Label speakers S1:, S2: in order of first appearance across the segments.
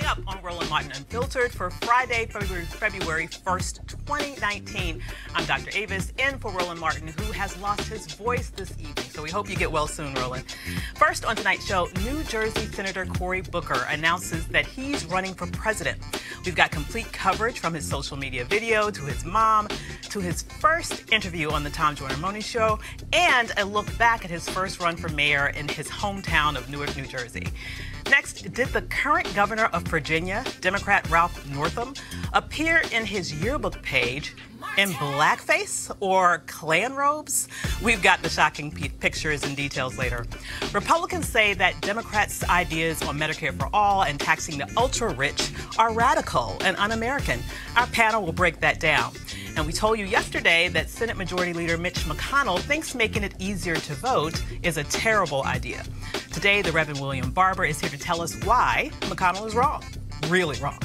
S1: up on Roland Unfiltered for Friday, February 1st, 2019. I'm Dr. Avis, in for Roland Martin, who has lost his voice this evening. So we hope you get well soon, Roland. First on tonight's show, New Jersey Senator Cory Booker announces that he's running for president. We've got complete coverage from his social media video to his mom, to his first interview on the Tom Joyner Morning Show, and a look back at his first run for mayor in his hometown of Newark, New Jersey. Next, did the current governor of Virginia, Democrat Ralph Northam, appear in his yearbook page in blackface or Klan robes? We've got the shocking pictures and details later. Republicans say that Democrats' ideas on Medicare for all and taxing the ultra-rich are radical and un-American. Our panel will break that down. And we told you yesterday that Senate Majority Leader Mitch McConnell thinks making it easier to vote is a terrible idea. Today, the Reverend William Barber is here to tell us why McConnell is wrong, really wrong.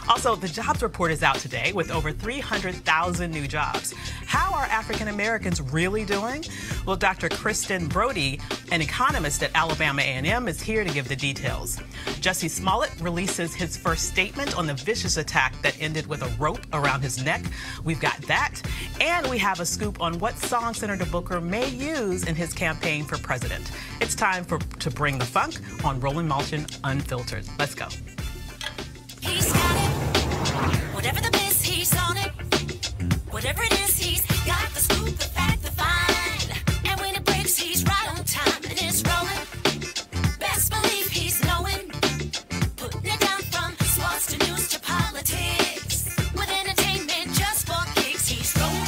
S1: Also, the jobs report is out today with over 300,000 new jobs. How are African Americans really doing? Well, Dr. Kristen Brody, an economist at Alabama A&M, is here to give the details. Jussie Smollett releases his first statement on the vicious attack that ended with a rope around his neck. We've got that. And we have a scoop on what song Senator Booker may use in his campaign for president. It's time to bring the funk on Roland Martin Unfiltered. Let's go.
S2: He's got it. Whatever the biz, he's on it. Whatever it is, he's got the scoop, the fact, the find. And when it breaks, he's right on time and it's rolling. Best believe he's knowing. Putting it down from sports to news to politics. With entertainment just for kicks, he's rolling.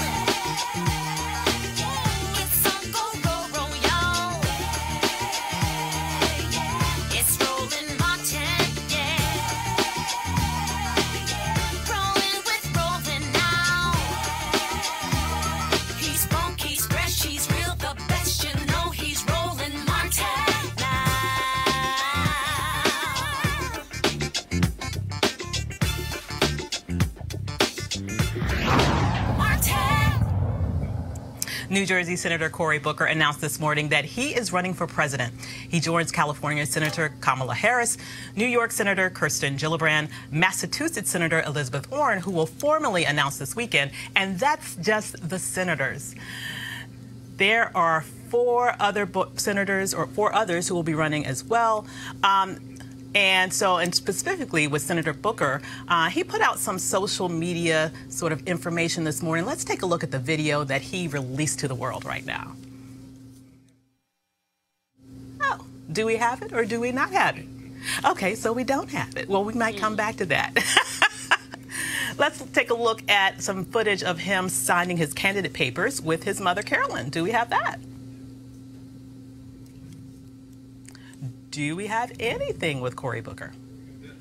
S2: It's on go, roll, y'all. It's Roland Martin, yeah. Rolling with Roland now. He's funky, he's fresh, he's real, the best, you know he's Roland Martin now. Martin.
S1: New Jersey Senator Cory Booker announced this morning that he is running for president. He joins California Senator Kamala Harris, New York Senator Kirsten Gillibrand, Massachusetts Senator Elizabeth Warren, who will formally announce this weekend, and that's just the senators. There are four others who will be running as well. And specifically with Senator Booker, he put out some social media sort of information this morning. Let's take a look at the video that he released to the world right now. Oh, do we have it or do we not have it? Okay, so we don't have it. Well, we might come back to that. Let's take a look at some footage of him signing his candidate papers with his mother, Carolyn. Do we have that? Do we have anything with Cory Booker?
S3: Okay.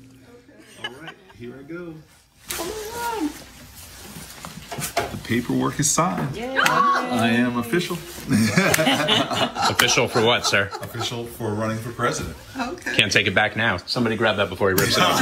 S3: All right, here I go. The paperwork is signed. Yay. I am official.
S4: Official for what, sir?
S3: Official for running for president.
S4: Okay. Can't take it back now. Somebody grab that before he rips it off.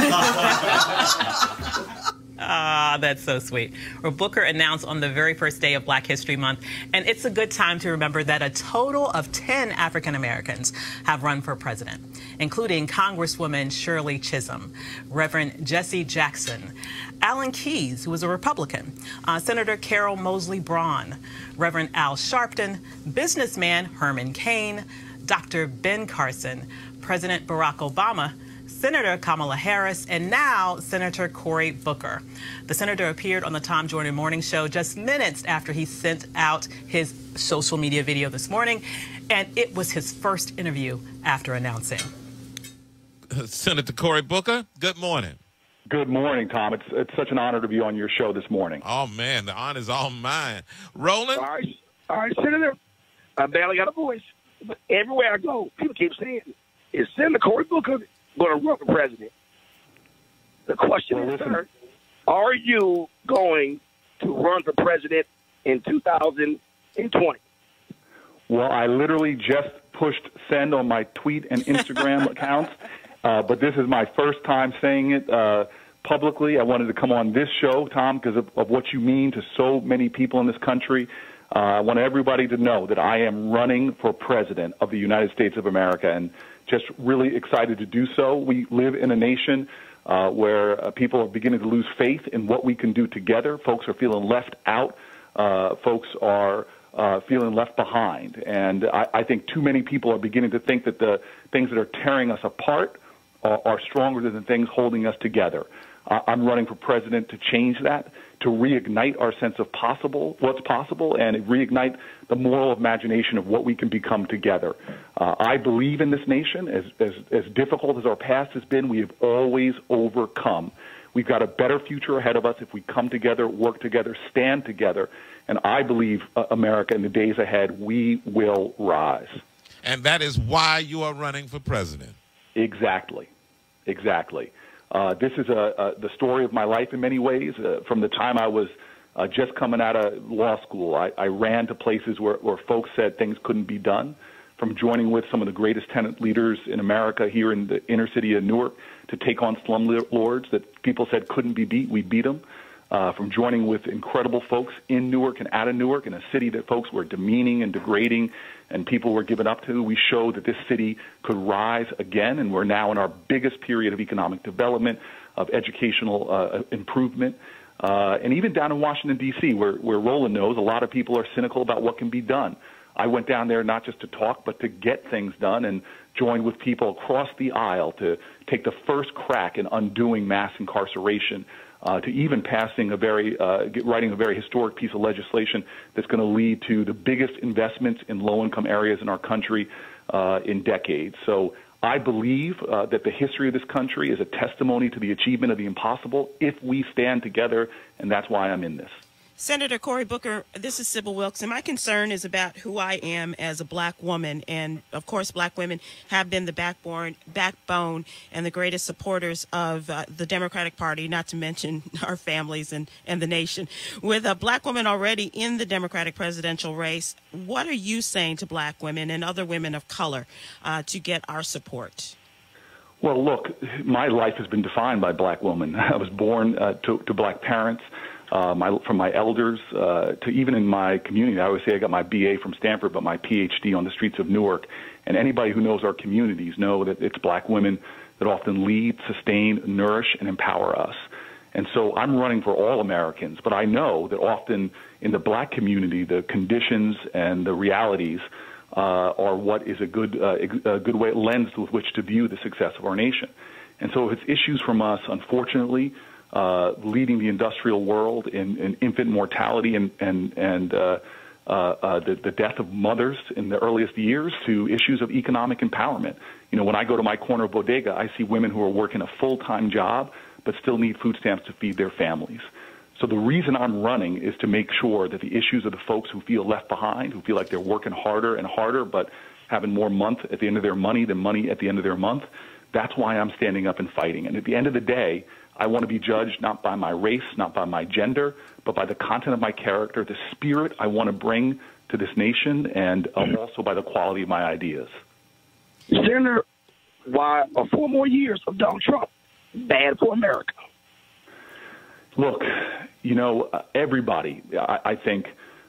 S1: Ah, that's so sweet. Well, Booker announced on the very first day of Black History Month, and it's a good time to remember that a total of 10 African Americans have run for president, including Congresswoman Shirley Chisholm, Reverend Jesse Jackson, Alan Keyes, who was a Republican, Senator Carol Moseley Braun, Reverend Al Sharpton, businessman Herman Cain, Dr. Ben Carson, President Barack Obama, Senator Kamala Harris, and now Senator Cory Booker. The senator appeared on the Tom Joyner Morning Show just minutes after he sent out his social media video this morning, and it was his first interview after announcing.
S5: Senator Cory Booker, good morning.
S6: Good morning, Tom. It's such an honor to be on your show this morning.
S5: Oh, man, the honor's all mine. Roland?
S7: All right, Senator. I barely got a voice, but everywhere I go, people keep saying, is Senator Cory Booker going to run for president? The question is, sir, are you going to run for president in 2020?
S6: Well, I literally just pushed send on my tweet and Instagram accounts, but this is my first time saying it publicly. I wanted to come on this show, Tom, because of what you mean to so many people in this country. I want everybody to know that I am running for president of the United States of America, and just really excited to do so. We live in a nation where people are beginning to lose faith in what we can do together. Folks are feeling left out. Folks are feeling left behind. And I think too many people are beginning to think that the things that are tearing us apart are stronger than the things holding us together. I'm running for president to change that, to reignite our sense of what's possible, and reignite the moral imagination of what we can become together. I believe in this nation. As difficult as our past has been, we have always overcome. We've got a better future ahead of us if we come together, work together, stand together, and I believe, America, in the days ahead, we will rise.
S5: And that is why you are running for president.
S6: Exactly. This is the story of my life in many ways. From the time I was just coming out of law school, I ran to places where folks said things couldn't be done. From joining with some of the greatest tenant leaders in America here in the inner city of Newark to take on slumlords that people said couldn't be beat, we beat them. From joining with incredible folks in Newark and out of Newark, in a city that folks were demeaning and degrading and people were giving up to, we showed that this city could rise again, and we're now in our biggest period of economic development, of educational improvement. And even down in Washington, D.C., where Roland knows, a lot of people are cynical about what can be done. I went down there not just to talk, but to get things done, and joined with people across the aisle to take the first crack in undoing mass incarceration, to even passing writing a very historic piece of legislation that's going to lead to the biggest investments in low-income areas in our country in decades. So I believe that the history of this country is a testimony to the achievement of the impossible if we stand together, and that's why I'm in this.
S8: Senator Cory Booker, this is Sybil Wilkes, and my concern is about who I am as a black woman. And, of course, black women have been the backbone and the greatest supporters of the Democratic Party, not to mention our families and the nation. With a black woman already in the Democratic presidential race, what are you saying to black women and other women of color to get our support?
S6: Well, look, my life has been defined by black women. I was born to black parents. From my elders to even in my community. I always say I got my BA from Stanford, but my PhD on the streets of Newark. And anybody who knows our communities know that it's black women that often lead, sustain, nourish, and empower us. And so I'm running for all Americans, but I know that often in the black community, the conditions and the realities are what is a good lens with which to view the success of our nation. And so if it's issues from us, unfortunately, leading the industrial world in infant mortality and the death of mothers in the earliest years, to issues of economic empowerment. You know, when I go to my corner bodega, I see women who are working a full-time job but still need food stamps to feed their families. So the reason I'm running is to make sure that the issues of the folks who feel left behind, who feel like they're working harder and harder but having more month at the end of their money than money at the end of their month, that's why I'm standing up and fighting. And at the end of the day, I want to be judged not by my race, not by my gender, but by the content of my character, the spirit I want to bring to this nation, and also by the quality of my ideas.
S7: Senator, why are 4 more years of Donald Trump bad for America?
S6: Look, you know, everybody, I think,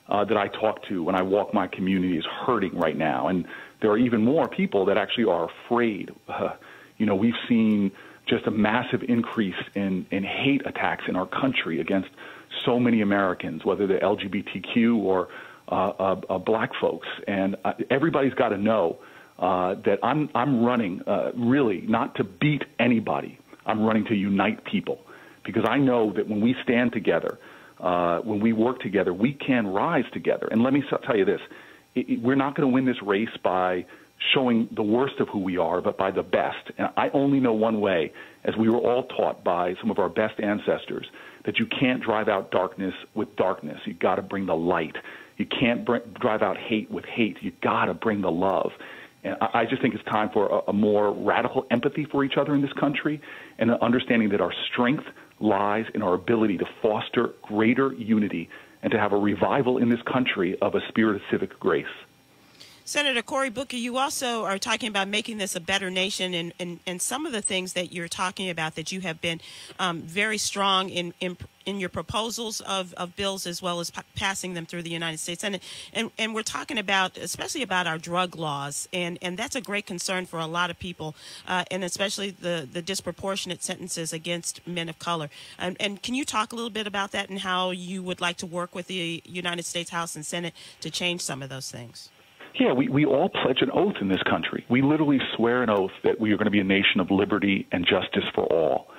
S6: that I talk to when I walk my community is hurting right now. And there are even more people that actually are afraid. You know, we've seen just a massive increase in hate attacks in our country against so many Americans, whether they're LGBTQ or black folks. And everybody's got to know that I'm running really not to beat anybody. I'm running to unite people, because I know that when we stand together, when we work together, we can rise together. And let me tell you this, we're not going to win this race by showing the worst of who we are, but by the best. And I only know one way, as we were all taught by some of our best ancestors, that you can't drive out darkness with darkness. You got to bring the light. You can't drive out hate with hate. You got to bring the love. And I just think it's time for a more radical empathy for each other in this country, and an understanding that our strength lies in our ability to foster greater unity and to have a revival in this country of a spirit of civic grace.
S8: Senator Cory Booker, you also are talking about making this a better nation, and some of the things that you're talking about that you have been very strong in your proposals of bills, as well as passing them through the United States Senate. And we're talking about, especially about our drug laws, and that's a great concern for a lot of people, and especially the disproportionate sentences against men of color. And can you talk a little bit about that and how you would like to work with the United States House and Senate to change some of those things?
S6: Yeah, we all pledge an oath in this country. We literally swear an oath that we are going to be a nation of liberty and justice for all.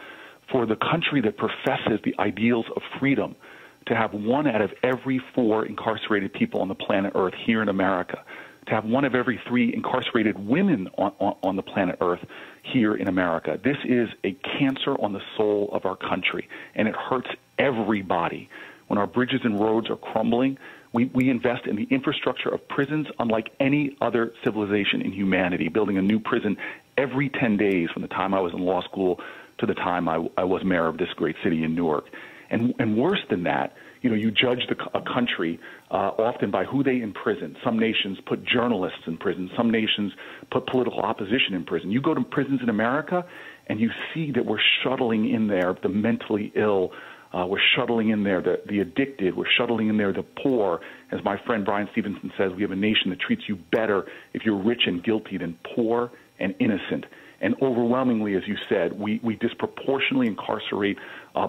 S6: For the country that professes the ideals of freedom, to have 1 out of every 4 incarcerated people on the planet Earth here in America, to have 1 of every 3 incarcerated women on the planet Earth here in America. This is a cancer on the soul of our country, and it hurts everybody. When our bridges and roads are crumbling, we invest in the infrastructure of prisons unlike any other civilization in humanity, building a new prison every 10 days from the time I was in law school to the time I was mayor of this great city in Newark. And worse than that, you judge a country often by who they imprison. Some nations put journalists in prison. Some nations put political opposition in prison. You go to prisons in America, and you see that we're shuttling in there the mentally ill. We're shuttling in there the addicted. We're shuttling in there the poor. As my friend Brian Stevenson says, we have a nation that treats you better if you're rich and guilty than poor and innocent. And overwhelmingly, as you said, we disproportionately incarcerate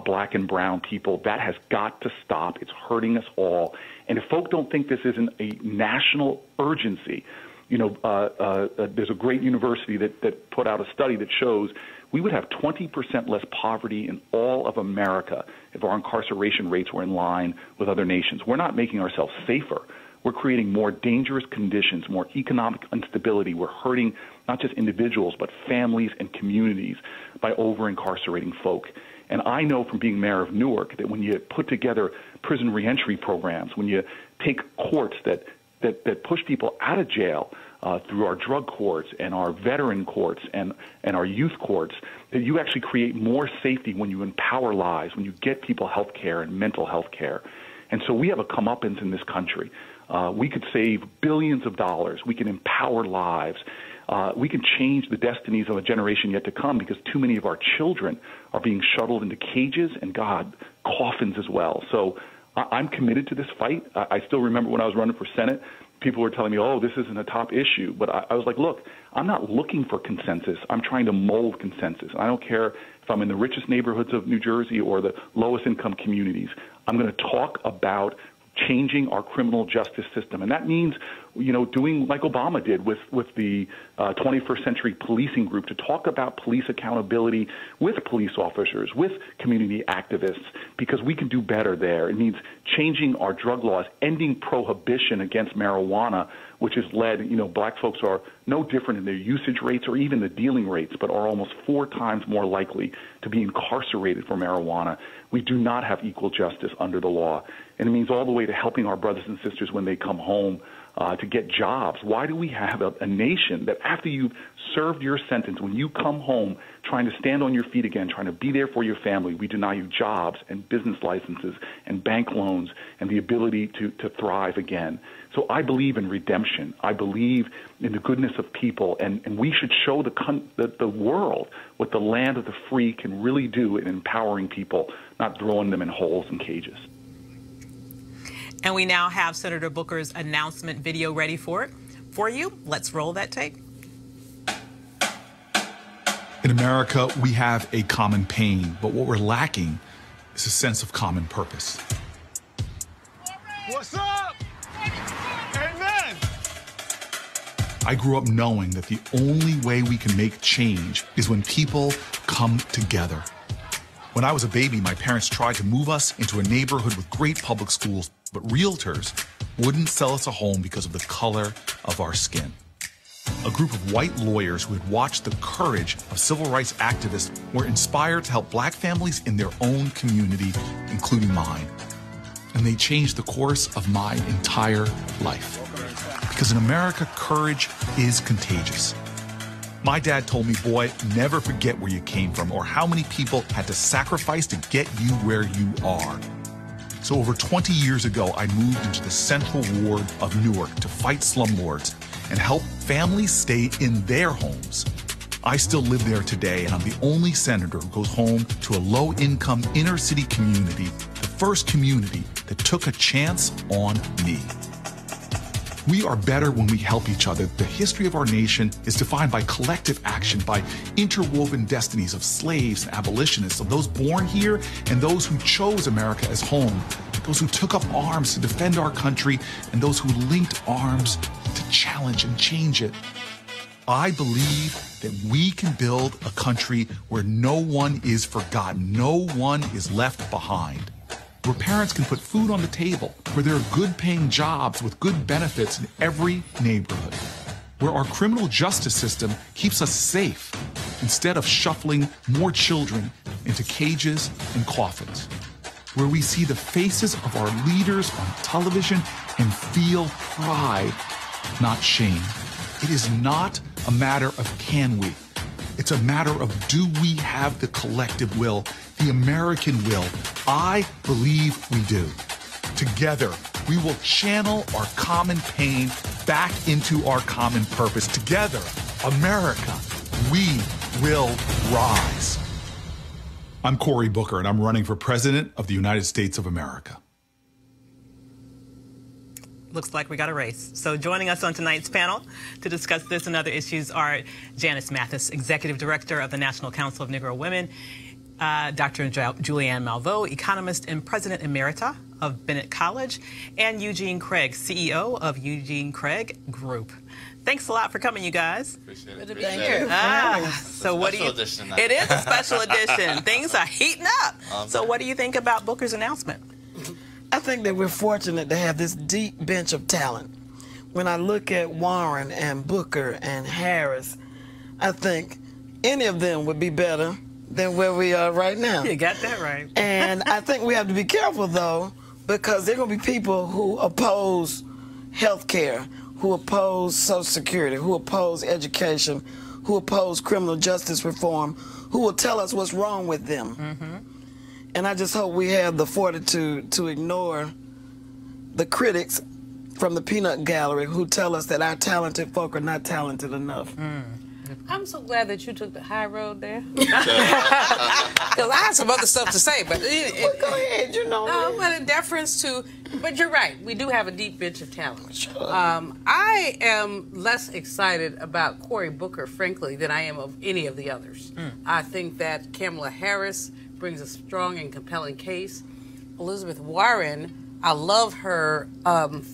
S6: black and brown people. That has got to stop. It's hurting us all. And if folk don't think this isn't a national urgency, there's a great university that put out a study that shows we would have 20% less poverty in all of America if our incarceration rates were in line with other nations. We're not making ourselves safer. We're creating more dangerous conditions, more economic instability. We're hurting not just individuals, but families and communities by over-incarcerating folk. And I know from being mayor of Newark that when you put together prison reentry programs, when you take courts that push people out of jail through our drug courts and our veteran courts and our youth courts, that you actually create more safety when you empower lives, when you get people health care and mental health care. And so we have a comeuppance in this country. We could save billions of dollars. We can empower lives. We can change the destinies of a generation yet to come, because too many of our children are being shuttled into cages and, God, coffins as well. So I'm committed to this fight. I still remember when I was running for Senate, people were telling me, oh, this isn't a top issue. But I was like, look, I'm not looking for consensus. I'm trying to mold consensus. I don't care if I'm in the richest neighborhoods of New Jersey or the lowest income communities. I'm going to talk about changing our criminal justice system. And that means, doing like Obama did with the 21st Century Policing Group, to talk about police accountability with police officers, with community activists, because we can do better there. It means changing our drug laws, ending prohibition against marijuana, which has led, black folks are no different in their usage rates or even the dealing rates, but are almost 4 times more likely to be incarcerated for marijuana. We do not have equal justice under the law. And it means all the way to helping our brothers and sisters when they come home to get jobs. Why do we have a nation that after you've served your sentence, when you come home trying to stand on your feet again, trying to be there for your family, we deny you jobs and business licenses and bank loans and the ability to thrive again? So I believe in redemption. I believe in the goodness of people, and we should show the world what the land of the free can really do in empowering people, not throwing them in holes and cages.
S1: And we now have Senator Booker's announcement video ready for you. Let's roll that tape.
S9: In America, we have a common pain, but what we're lacking is a sense of common purpose.
S10: What's up? Amen.
S9: I grew up knowing that the only way we can make change is when people come together. When I was a baby, my parents tried to move us into a neighborhood with great public schools, but realtors wouldn't sell us a home because of the color of our skin. A group of white lawyers who had watched the courage of civil rights activists were inspired to help black families in their own community, including mine. And they changed the course of my entire life. Because in America, courage is contagious. My dad told me, boy, never forget where you came from or how many people had to sacrifice to get you where you are. So over 20 years ago, I moved into the Central Ward of Newark to fight slumlords and help families stay in their homes. I still live there today, and I'm the only senator who goes home to a low-income inner-city community, the first community that took a chance on me. We are better when we help each other. The history of our nation is defined by collective action, by interwoven destinies of slaves and abolitionists, of those born here and those who chose America as home, those who took up arms to defend our country, and those who linked arms to challenge and change it. I believe that we can build a country where no one is forgotten, no one is left behind, where parents can put food on the table, where there are good-paying jobs with good benefits in every neighborhood, where our criminal justice system keeps us safe instead of shuffling more children into cages and coffins, where we see the faces of our leaders on television and feel pride, not shame. It is not a matter of can we. It's a matter of do we have the collective will, the American will. I believe we do. Together, we will channel our common pain back into our common purpose. Together, America, we will rise. I'm Cory Booker, and I'm running for President of the United States of America.
S1: Looks like we got a race. So joining us on tonight's panel to discuss this and other issues are Janice Mathis, Executive Director of the National Council of Negro Women, Dr. Julianne Malveaux, Economist and President Emerita of Bennett College, and Eugene Craig, CEO of Eugene Craig Group. Thanks a lot for coming, you guys.
S11: Appreciate it.
S1: Thank you. So what do you? It is a special edition. Things are heating up. So what do you think about Booker's announcement?
S11: I think that we're fortunate to have this deep bench of talent. When I look at Warren and Booker and Harris, I think any of them would be better than where we are right now.
S1: You got that right.
S11: And I think we have to be careful, though, because there are going to be people who oppose health care, who oppose Social Security, who oppose education, who oppose criminal justice reform, who will tell us what's wrong with them.
S1: Mm-hmm.
S11: And I just hope we have the fortitude to ignore the critics from the peanut gallery who tell us that our talented folk are not talented enough.
S12: I'm so glad that you took the high road there. Because I had some other stuff to say, but
S11: well, go ahead, you know.
S12: No, but in deference to, but you're right. We do have a deep bench of talent. Sure. I am less excited about Cory Booker, frankly, than I am of any of the others. I think that Kamala Harris brings a strong and compelling case. Elizabeth Warren, I love her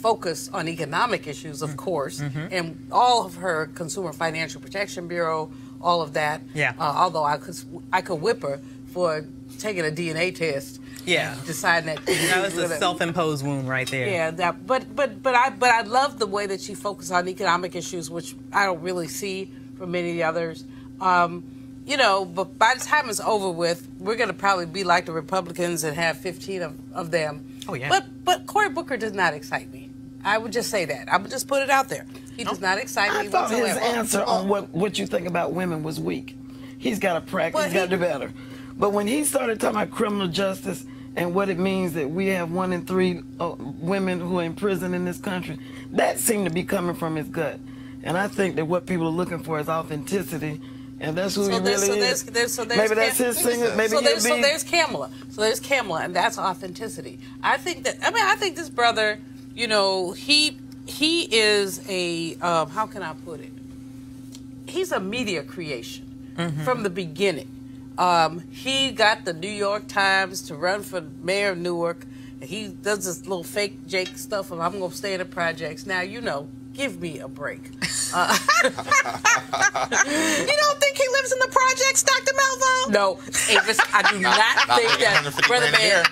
S12: focus on economic issues, of course, and all of her Consumer Financial Protection Bureau, all of that.
S1: Yeah.
S12: Although I could whip her for taking a DNA test.
S1: Yeah.
S12: Deciding that
S1: that was a self-imposed wound right there.
S12: Yeah. But I love the way that she focused on economic issues, which I don't really see from many of the others. You know, but by the time it's over with, we're going to probably be like the Republicans and have 15 of them.
S1: Oh, yeah.
S12: But Cory Booker does not excite me. I would just say that. I would just put it out there. He does not excite me
S11: thought
S12: whatsoever.
S11: his answer on what you think about women was weak. He's got to practice, he's got to do better. But when he started talking about criminal justice and what it means that we have 1 in 3 women who are in prison in this country, that seemed to be coming from his gut. And I think that what people are looking for is authenticity. And that's who he really is. Maybe that's his singer. Maybe
S12: so there's Kamala. So there's Kamala, and that's authenticity. I think this brother, you know, he is a how can I put it? He's a media creation from the beginning. He got the New York Times to run for mayor of Newark. And he does this little fake Jake stuff of I'm going to stay in the projects. Now, you know, give me a break. You don't
S1: think he lives in the projects, Dr. Malveaux?
S12: No, Avis, I do not think that, brother man.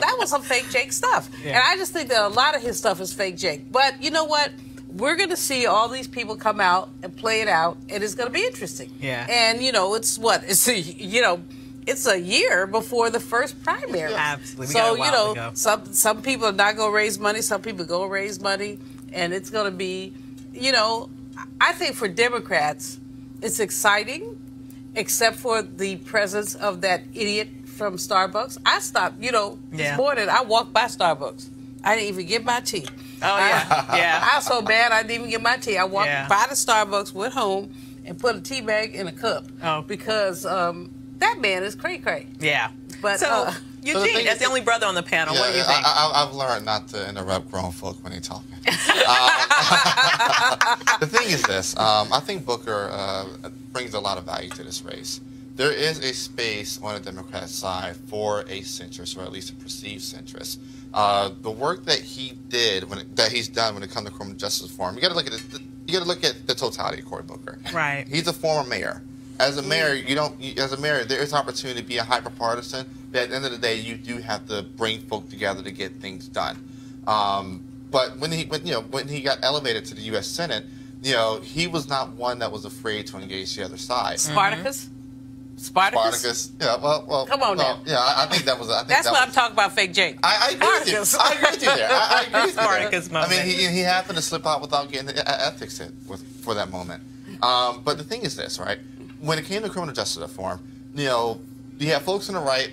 S12: That was some fake Jake stuff, and I just think that a lot of his stuff is fake Jake. But you know what? We're going to see all these people come out and play it out, and it's going to be interesting.
S1: Yeah.
S12: And you know, it's a year before the first primary.
S1: Absolutely.
S12: So you know, some people are not going to raise money. Some people go raise money. And it's going to be, you know, I think for Democrats, it's exciting, except for the presence of that idiot from Starbucks. I stopped, you know, this morning I walked by Starbucks. I didn't even get my tea.
S1: Oh, yeah. Yeah.
S12: I was so bad I didn't even get my tea. I walked
S1: Yeah.
S12: by the Starbucks, went home, and put a tea bag in a cup.
S1: Oh.
S12: Because that man is cray-cray.
S1: Yeah.
S12: But
S1: so, Eugene, as the only brother on the panel, what do you think?
S13: I've learned not to interrupt grown folk when they're talking. The thing is this. I think Booker brings a lot of value to this race. There is a space on the Democrat side for a centrist, or at least a perceived centrist. The work that he did, that he's done when it comes to criminal justice reform, you got to look at it. You got to look at the totality of Cory Booker.
S1: Right.
S13: He's a former mayor. As a mayor, as a mayor, there is opportunity to be a hyper-partisan, but at the end of the day, you do have to bring folk together to get things done. But when he got elevated to the U.S. Senate, he was not one that was afraid to engage the other side.
S12: Spartacus? Spartacus?
S13: Yeah, well.
S12: Come on now.
S13: Yeah, I think that was.
S12: That's what I'm talking about, fake Jake.
S13: I agree with you. I agree with you there. I agree with you there.
S1: Spartacus moment.
S13: I mean, he happened to slip out without getting the ethics in for that moment. But the thing is this, right? When it came to criminal justice reform, you have folks on the right,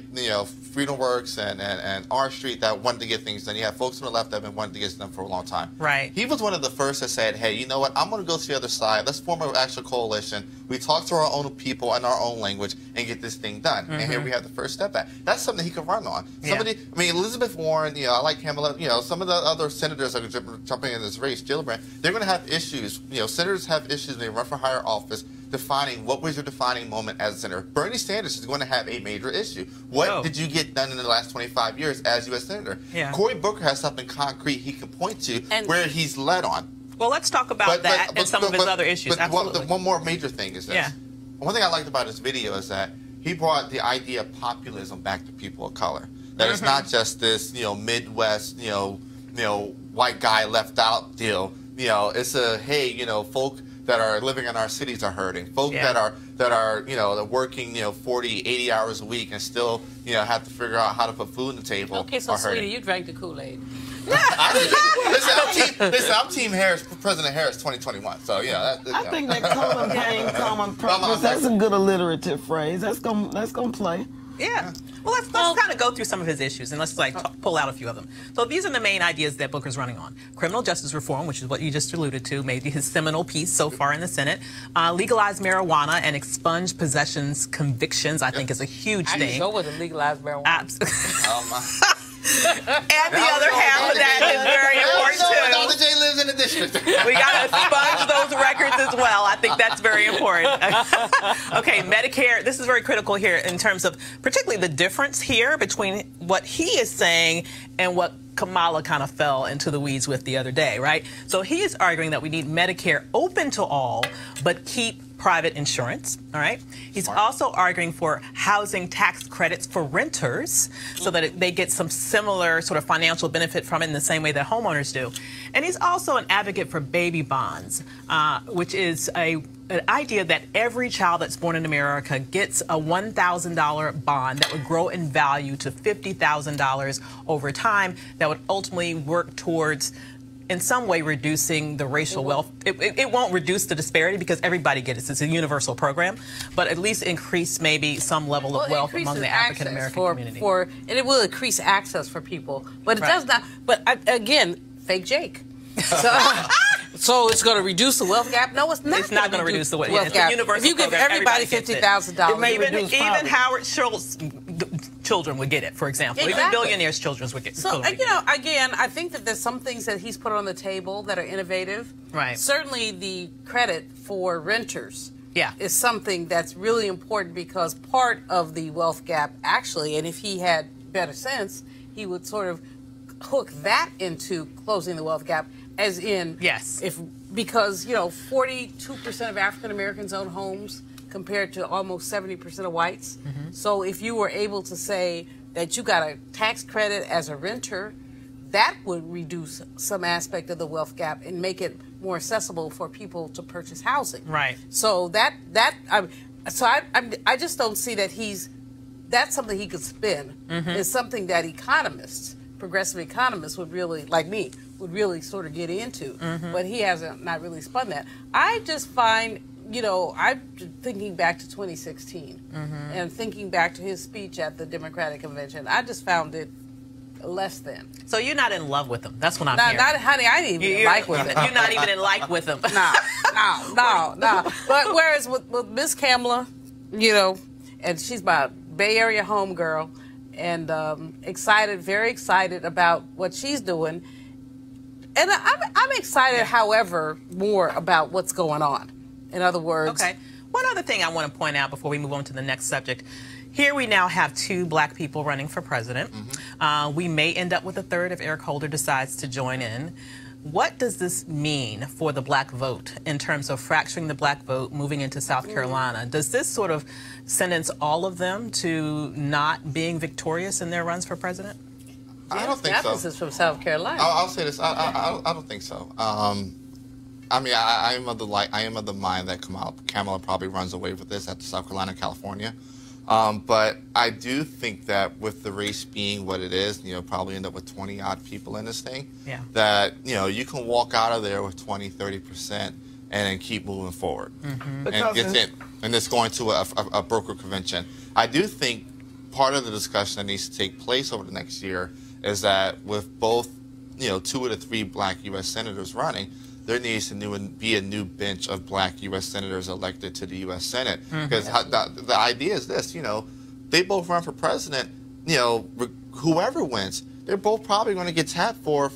S13: Freedom Works and R Street that wanted to get things done. You have folks on the left that have been wanting to get done for a long time.
S1: Right.
S13: He was one of the first that said, hey, you know what? I'm going to go to the other side. Let's form an actual coalition. We talk to our own people in our own language and get this thing done. Mm-hmm. And here we have the first step back. That's something he could run on.
S1: Yeah.
S13: Elizabeth Warren, I like Kamala, some of the other senators that are jumping in this race, Gillibrand, they're going to have issues. Senators have issues when they run for higher office defining what was your defining moment as a senator. Bernie Sanders is going to have a major issue. What did you get done in the last 25 years as U.S. Senator?
S1: Yeah.
S13: Cory Booker has something concrete he can point to where he's led on.
S1: Well, let's talk about that and some of his other issues.
S13: Absolutely. One more major thing is this.
S1: Yeah.
S13: One thing I liked about his video is that he brought the idea of populism back to people of color. That it's not just this, Midwest, white guy left out deal. It's a, hey, folk that are living in our cities are hurting. Folk that are working 40, 80 hours a week and still have to figure out how to put food on the table.
S12: Okay, so sweetie, you drank the Kool-Aid.
S13: Listen, I'm Team Harris, President Harris 2021. So
S11: I think that common game, common purpose, that's a good alliterative phrase. That's gonna play.
S1: Yeah. Well, let's kind of go through some of his issues and let's pull out a few of them. So these are the main ideas that Booker's running on. Criminal justice reform, which is what you just alluded to, maybe his seminal piece so far in the Senate. Legalize marijuana and expunge possessions convictions, I think is a huge thing.
S12: I go with the legalized marijuana.
S1: And the other half of that is very important too.
S13: Dr. J lives in the district.
S1: We got to expunge those records as well. I think that's very important. Okay, Medicare. This is very critical here in terms of particularly the difference here between what he is saying and what Kamala kind of fell into the weeds with the other day, right? So he is arguing that we need Medicare open to all, but keep private insurance, all right? He's also arguing for housing tax credits for renters so that they get some similar sort of financial benefit from it in the same way that homeowners do. And he's also an advocate for baby bonds, which is an idea that every child that's born in America gets a $1,000 bond that would grow in value to $50,000 over time that would ultimately work towards in some way reducing the racial wealth. It won't reduce the disparity because everybody gets it. It's a universal program, but at least increase maybe some level of wealth among the African American community.
S12: And it will increase access for people, but it does not. But again, fake Jake. So it's going to reduce the wealth gap? No, it's not.
S1: It's not going to reduce the wealth
S12: gap.
S1: Universal
S12: if you give everybody $50,000,
S1: even Howard Schultz's children would get it, for example.
S12: Exactly.
S1: Even billionaires' children would get it.
S12: So, again, I think that there's some things that he's put on the table that are innovative.
S1: Right.
S12: Certainly the credit for renters is something that's really important because part of the wealth gap, actually, and if he had better sense, he would sort of hook that into closing the wealth gap. As in, because 42% of African Americans own homes compared to almost 70% of whites. Mm-hmm. So if you were able to say that you got a tax credit as a renter, that would reduce some aspect of the wealth gap and make it more accessible for people to purchase housing.
S1: Right.
S12: So I just don't see that that's something he could spin. Mm-hmm. It's something that economists, progressive economists would really, like me, would really sort of get into, but he hasn't not really spun that. I just find, I'm thinking back to 2016 and thinking back to his speech at the Democratic Convention. I just found it less than.
S1: So you're not in love with them. That's what I'm hearing.
S12: Not, honey, I didn't even like with them.
S1: You're not even in like with them.
S12: No. But whereas with Miss Kamala, you know, and she's my Bay Area homegirl, and very excited about what she's doing. And I'm excited, however, more about what's going on. In other words.
S1: Okay. One other thing I want to point out before we move on to the next subject. Here we now have 2 black people running for president. We may end up with a third if Eric Holder decides to join in. What does this mean for the black vote in terms of fracturing the black vote moving into South Carolina? Does this sort of sentence all of them to not being victorious in their runs for president?
S13: I don't think so.
S12: Is from South Carolina.
S13: I'll say this. I don't think so. I mean, I am of the mind that Kamala probably runs away with this after South Carolina, California. But I do think that with the race being what it is, you know, probably end up with 20-odd people in this thing.
S1: Yeah.
S13: That, you know, you can walk out of there with 20, 30% and then keep moving forward. And it's going to a broker convention. I do think part of the discussion that needs to take place over the next year is that with both, you know, 2 of the 3 black U.S. senators running, there needs to be a new bench of black U.S. senators elected to the U.S. Senate. Because the idea is this, you know, they both run for president, you know, whoever wins, they're both probably going to get tapped for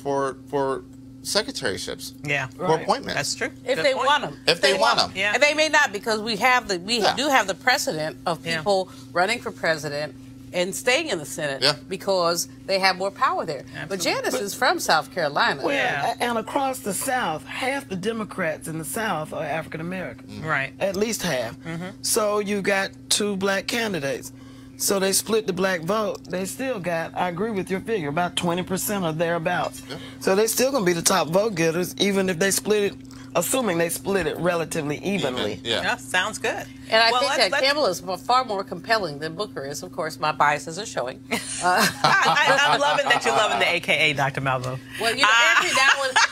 S13: secretaryships.
S1: Yeah.
S13: For appointments.
S1: That's true.
S12: If they want them.
S13: If they want them.
S12: Yeah. And they may not, because we do have the precedent of people running for president and staying in the Senate because they have more power there. Absolutely. But Janice is from South Carolina.
S11: Well, and across the South, half the Democrats in the South are African American.
S1: Right.
S11: At least half. So you got 2 black candidates. So they split the black vote. They still got, I agree with your figure, about 20% or thereabouts. So they're still going to be the top vote getters, even if they split it, assuming they split it relatively evenly.
S1: Yeah, sounds good.
S12: And I think that Kamala is far more compelling than Booker is. Of course, my biases are showing.
S1: I'm loving that you're loving the AKA, Dr. Malvo.
S12: Well, you know,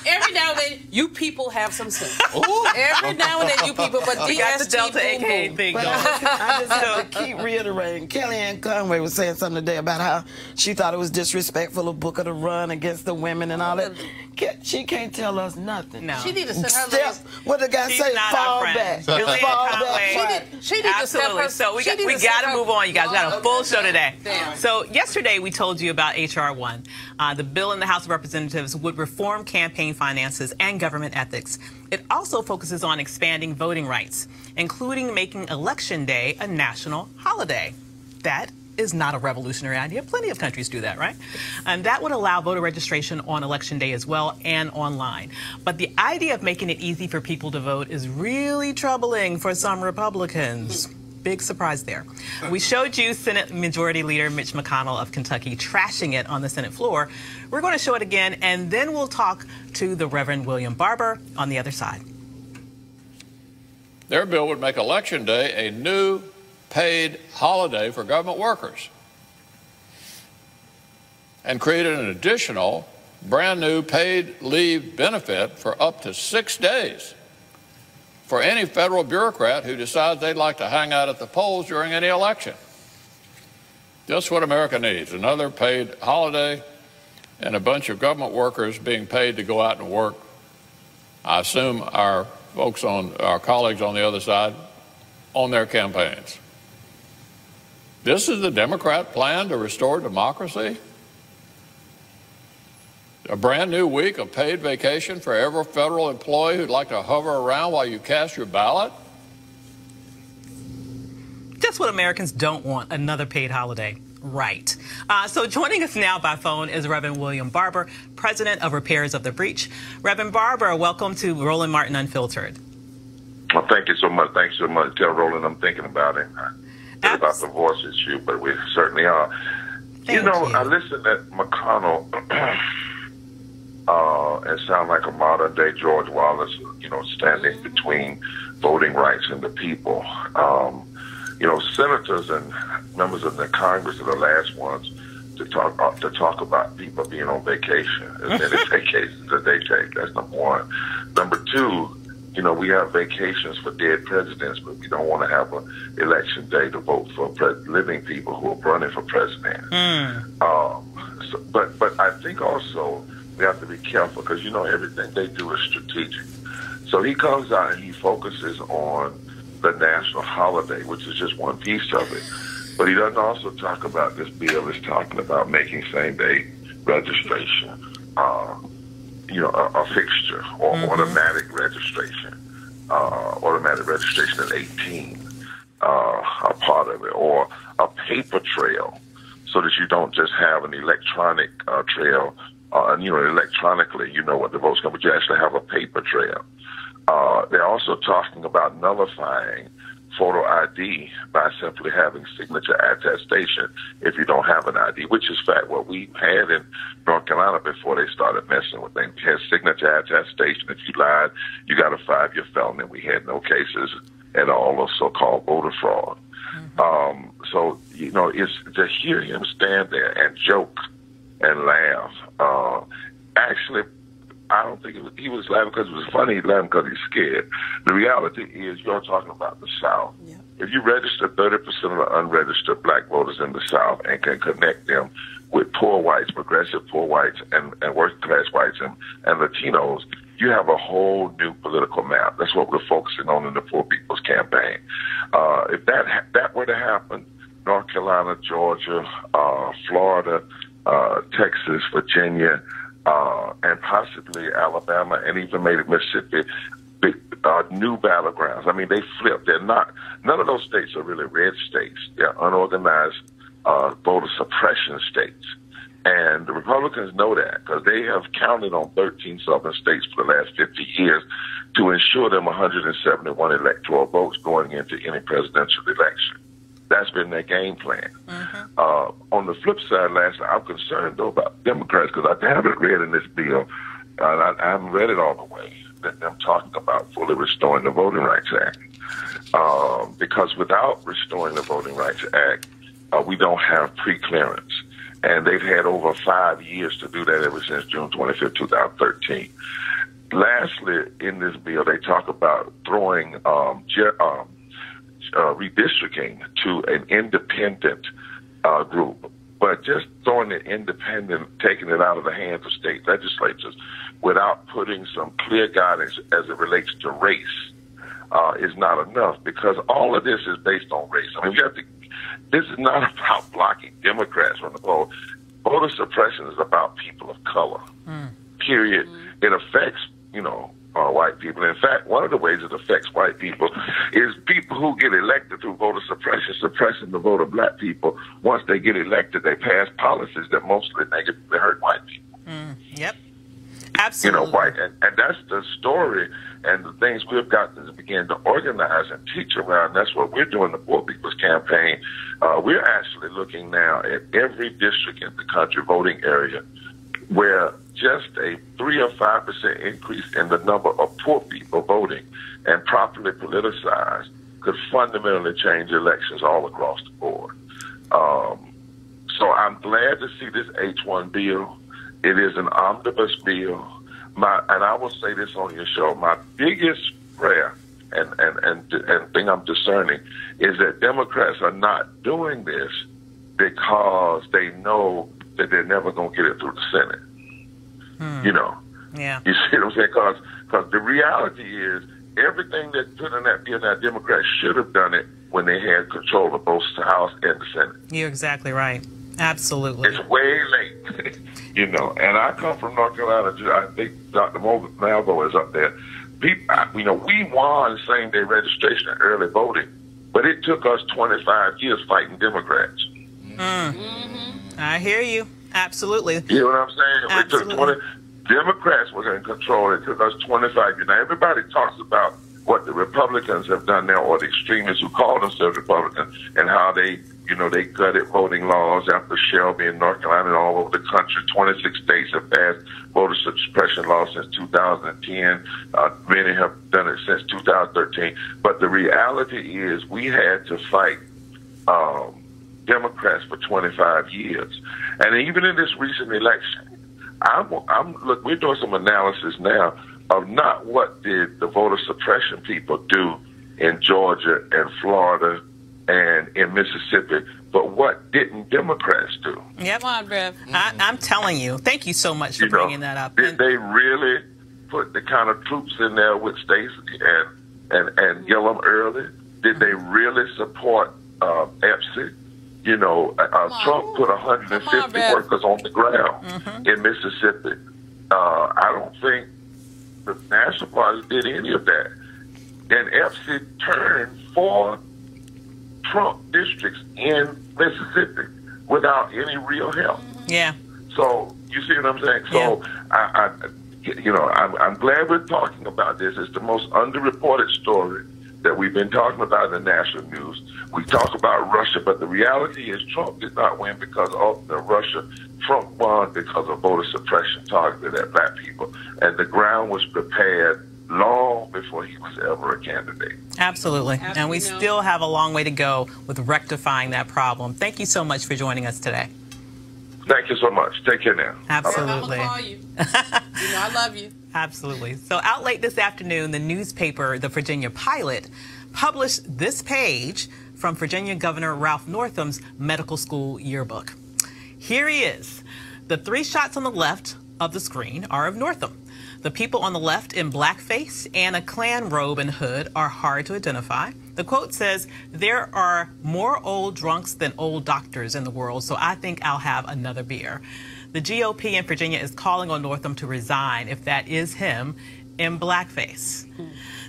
S12: every now and then, you people have some sense. Every now and then, you people, but
S1: we got the Delta AKA thing going.
S11: I just have to keep reiterating. Kellyanne Conway was saying something today about how she thought it was disrespectful of Booker to run against the women and all that. She can't tell us nothing.
S12: No. She needs to send her
S11: what the guy say? Fall back. Fall back.
S12: She needs to step her.
S1: So we got to move on, you guys. We got a full show today. So yesterday we told you about H.R. 1. The bill in the House of Representatives would reform campaign finances and government ethics. It also focuses on expanding voting rights, including making Election Day a national holiday. That is not a revolutionary idea. Plenty of countries do that, right? And that would allow voter registration on Election Day as well and online. But the idea of making it easy for people to vote is really troubling for some Republicans. Big surprise there. We showed you Senate Majority Leader Mitch McConnell of Kentucky trashing it on the Senate floor. We're going to show it again, and then we'll talk to the Reverend William Barber on the other side.
S14: Their bill would make Election Day a new paid holiday for government workers and created an additional brand new paid leave benefit for up to 6 days for any federal bureaucrat who decides they'd like to hang out at the polls during any election. Just what America needs, another paid holiday and a bunch of government workers being paid to go out and work. I assume our colleagues on the other side on their campaigns. This is the Democrat plan to restore democracy? A brand new week of paid vacation for every federal employee who'd like to hover around while you cast your ballot?
S1: Just what Americans don't want, another paid holiday. Right. So joining us now by phone is Reverend William Barber, President of Repairers of the Breach. Reverend Barber, welcome to Roland Martin Unfiltered.
S15: Well, thank you so much. Thanks so much. Tell Roland I'm thinking about him. About the voice issue, but we certainly are. You know, I listened to McConnell and sound like a modern day George Wallace, you know, standing between voting rights and the people. You know, senators and members of the Congress are the last ones to talk about people being on vacation. As many vacations that they take. That's number one. Number two, you know, we have vacations for dead presidents, but we don't want to have an election day to vote for living people who are running for president. but I think also we have to be careful because, you know, everything they do is strategic. So he comes out and he focuses on the national holiday, which is just one piece of it. But he doesn't also talk about this bill is talking about making same-day registration, you know, a fixture or automatic registration at 18, a part of it, or a paper trail, so that you don't just have an electronic trail, and, you know, electronically, you know what the vote's going to be, but you actually have a paper trail. They're also talking about nullifying photo ID by simply having signature attestation if you don't have an ID, which is fact what we had in North Carolina before they started messing with things. We had signature attestation. If you lied, you got a 5-year felony. We had no cases at all of so-called voter fraud. So, you know, it's to hear him stand there and joke and laugh. Actually, I don't think he was laughing because it was funny. He laughed because he's scared. The reality is, you're talking about the South. Yeah. If you register 30% of the unregistered black voters in the South and can connect them with poor whites, progressive poor whites, and working class whites and Latinos, you have a whole new political map. That's what we're focusing on in the Poor People's Campaign. If that were to happen, North Carolina, Georgia, Florida, Texas, Virginia, and possibly Alabama, and even maybe Mississippi, new battlegrounds. I mean, they flip. They're not. None of those states are really red states. They're unorganized voter suppression states, and the Republicans know that because they have counted on 13 southern states for the last 50 years to ensure them 171 electoral votes going into any presidential election. That's been their game plan. On the flip side, I'm concerned, though, about Democrats because I haven't read in this bill, and I haven't read it all the way, that them talking about fully restoring the Voting Rights Act. Because without restoring the Voting Rights Act, we don't have pre-clearance. And they've had over 5 years to do that ever since June 25, 2013. Lastly, in this bill, they talk about throwing redistricting to an independent group, but just throwing it independent, taking it out of the hands of state legislatures without putting some clear guidance as it relates to race is not enough, because all of this is based on race. I mean, this is not about blocking Democrats from the vote. Voter suppression is about people of color, period. It affects, you know, white people. In fact, one of the ways it affects white people is people who get elected through voter suppression, suppressing the vote of black people. Once they get elected, they pass policies that mostly negatively hurt white people.
S1: Yep. Absolutely.
S15: You know, and that's the story and the things we've got to begin to organize and teach around. That's what we're doing, the Poor People's Campaign. We're actually looking now at every district in the country, voting area, where just a 3 or 5% increase in the number of poor people voting and properly politicized could fundamentally change elections all across the board. So I'm glad to see this H1 bill. It is an omnibus bill. And I will say this on your show, my biggest prayer and thing I'm discerning is that Democrats are not doing this because they know that they're never going to get it through the Senate. You know, you see what I'm saying? Because the reality is everything that's put in that bill, now Democrats should have done it when they had control of both the House and the Senate.
S1: You're exactly right. Absolutely.
S15: It's way late, you know. And I come from North Carolina. I think Dr. Malvo is up there. People, you know, we won same-day registration and early voting, but it took us 25 years fighting Democrats.
S1: I hear you. Absolutely.
S15: You know what I'm saying?
S1: Absolutely.
S15: It took Democrats were in control. It took us 25 years. Now, everybody talks about what the Republicans have done now, or the extremists who call themselves Republicans, and how they, you know, they gutted voting laws after Shelby in North Carolina and all over the country. 26 states have passed voter suppression laws since 2010. Many have done it since 2013. But the reality is we had to fight Democrats for 25 years. And even in this recent election, look, we're doing some analysis now of not what did the voter suppression people do in Georgia and Florida and in Mississippi. But what didn't Democrats do?
S1: Yep.
S12: Come on, Rev.
S1: I'm telling you. Thank you so much for bringing that up.
S15: Did they really put the kind of troops in there with Stacey and Gillum early? Did they really support EPSI? You know, Trump put 150 workers on the ground in Mississippi. I don't think the National Party did any of that. And EPSI turned 4 Trump districts in Mississippi without any real help.
S1: Yeah.
S15: So you see what I'm saying? So I'm glad we're talking about this. It's the most underreported story that we've been talking about in the national news. We talk about Russia, but the reality is Trump did not win because of the Russia. Trump won because of voter suppression targeted at black people, and the ground was prepared long before he was ever a candidate.
S1: Absolutely. And we still have a long way to go with rectifying that problem. Thank you so much for joining us today.
S15: Thank you so much. Take care now.
S1: Absolutely.
S12: I'm gonna call you. You know I love you.
S1: Absolutely. So out late this afternoon, the newspaper, the Virginia Pilot, published this page from Virginia Governor Ralph Northam's medical school yearbook. Here he is. The 3 shots on the left of the screen are of Northam. The people on the left in blackface and a Klan robe and hood are hard to identify. The quote says, "There are more old drunks than old doctors in the world, so I think I'll have another beer." The GOP in Virginia is calling on Northam to resign if that is him in blackface.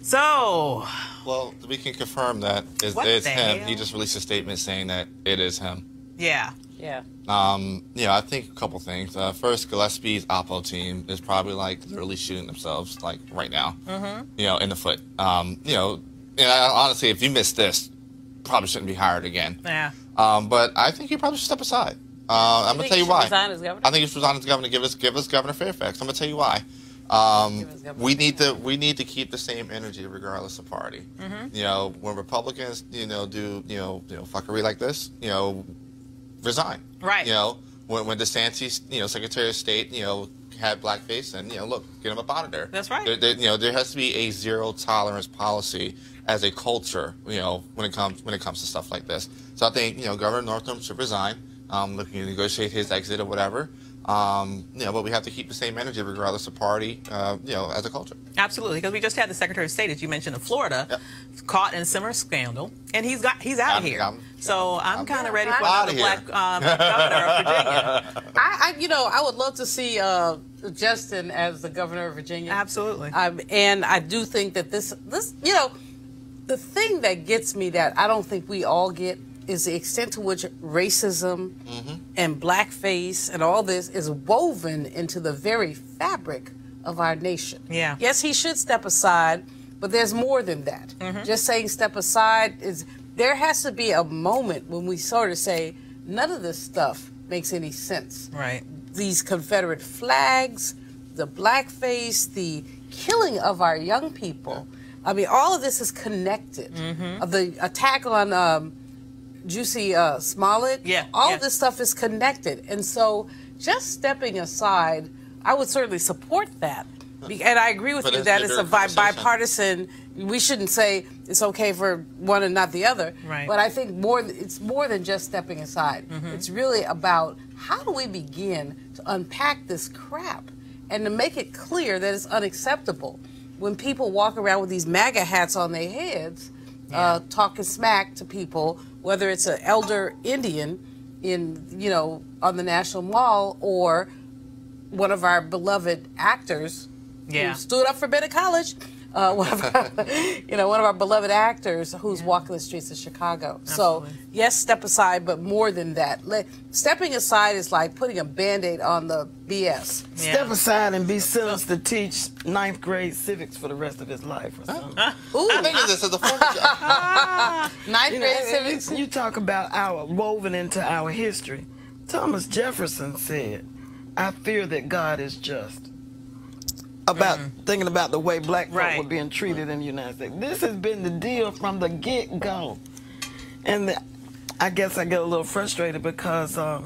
S1: So...
S13: Well, we can confirm that it's him. He just released a statement saying that it is him.
S1: Yeah.
S12: Yeah.
S13: I think a couple things. First, Gillespie's Oppo team is probably like literally shooting themselves like right now. In the foot. Honestly, if you missed this, probably shouldn't be hired again.
S1: Yeah.
S13: But I think he probably should step aside. I'm gonna tell you why.
S12: Resign as governor?
S13: I think he should resign as governor. Give us Governor Fairfax. I'm gonna tell you why. We need to keep the same energy regardless of party. When Republicans do fuckery like this, resign.
S1: Right.
S13: When DeSantis, Secretary of State, had blackface, and look, get him up out of there.
S1: That's right.
S13: There has to be a zero tolerance policy as a culture, when it comes to stuff like this. So I think Governor Northam should resign, looking to negotiate his exit or whatever. But we have to keep the same energy regardless of party, as a culture.
S1: Absolutely, because we just had the Secretary of State, as you mentioned, of Florida, caught in a similar scandal, and he's out of here. So I'm kind of ready for another black governor of Virginia.
S12: I would love to see Justin as the governor of Virginia.
S1: Absolutely.
S12: And I do think that this, the thing that gets me that I don't think we all get is the extent to which racism and blackface and all this is woven into the very fabric of our nation.
S1: Yeah.
S12: Yes, he should step aside, but there's more than that. Just saying step aside there has to be a moment when we sort of say none of this stuff makes any sense.
S1: Right.
S12: These Confederate flags, the blackface, the killing of our young people. I mean, all of this is connected. The attack on Jussie Smollett, all of this stuff is connected. And so just stepping aside, I would certainly support that. And I agree with you that it's a bipartisan. We shouldn't say it's okay for one and not the other.
S1: Right.
S12: But I think it's more than just stepping aside. It's really about how do we begin to unpack this crap and to make it clear that it's unacceptable when people walk around with these MAGA hats on their heads, talking smack to people, whether it's an elder Indian on the National Mall or one of our beloved actors who stood up for better college. One of our beloved actors who's walking the streets of Chicago.
S1: Absolutely.
S12: So, yes, step aside, but more than that. Stepping aside is like putting a Band-Aid on the BS.
S11: Step aside and be sentenced to teach 9th grade civics for the rest of his life or something.
S12: Ooh.
S13: I think of this as a former job.
S12: 9th grade civics?
S11: You talk about our woven into our history. Thomas Jefferson said, "I fear that God is just." About thinking about the way black folk were being treated in the United States. This has been the deal from the get-go. And I guess I get a little frustrated because I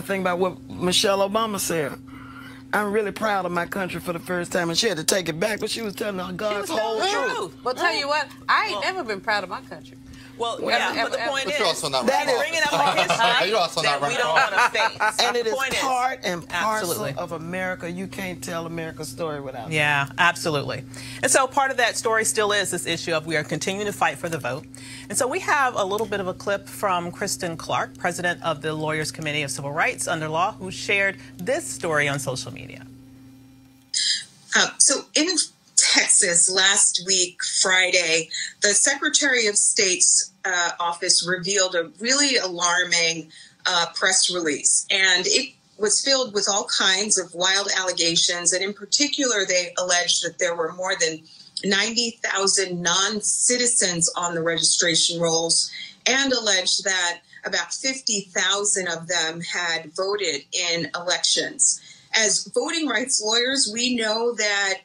S11: think about what Michelle Obama said. I'm really proud of my country for the first time, and she had to take it back, but she was telling God's whole truth.
S12: But tell you what, I ain't never been proud of my country.
S1: Well, yeah, but the point is,
S13: also not
S1: that is bringing up a history
S13: You're also not
S1: that we don't want to face.
S11: And it is
S1: Point
S11: part and parcel
S1: absolutely.
S11: of America. You can't tell America's story without it.
S1: Yeah, absolutely. And so part of that story still is this issue of we are continuing to fight for the vote. And so we have a little bit of a clip from Kristen Clark, president of the Lawyers Committee of Civil Rights Under Law, who shared this story on social media.
S16: So in Texas last week, Friday, the Secretary of State's office revealed a really alarming press release. And it was filled with all kinds of wild allegations. And in particular, they alleged that there were more than 90,000 non-citizens on the registration rolls, and alleged that about 50,000 of them had voted in elections. As voting rights lawyers, we know that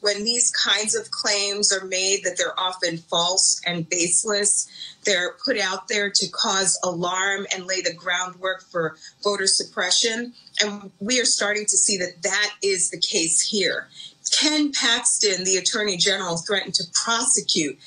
S16: when these kinds of claims are made, that they're often false and baseless. They're put out there to cause alarm and lay the groundwork for voter suppression. And we are starting to see that that is the case here. Ken Paxton, the Attorney General, threatened to prosecute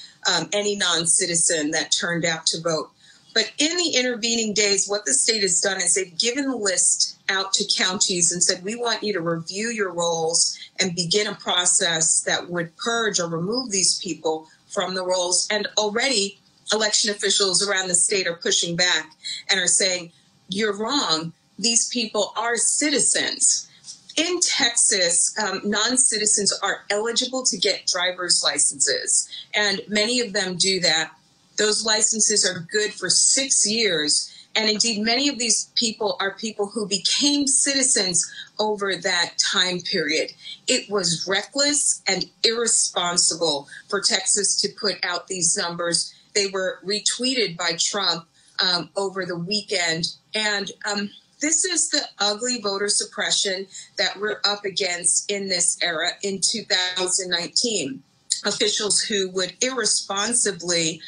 S16: any non-citizen that turned out to vote. But in the intervening days, what the state has done is they've given the list out to counties and said, we want you to review your rolls and begin a process that would purge or remove these people from the rolls. And already election officials around the state are pushing back and are saying, you're wrong. These people are citizens. In Texas, non-citizens are eligible to get driver's licenses, and many of them do that. Those licenses are good for 6 years, and indeed many of these people are people who became citizens over that time period. It was reckless and irresponsible for Texas to put out these numbers. They were retweeted by Trump over the weekend, and this is the ugly voter suppression that we're up against in this era in 2019. Officials who would irresponsibly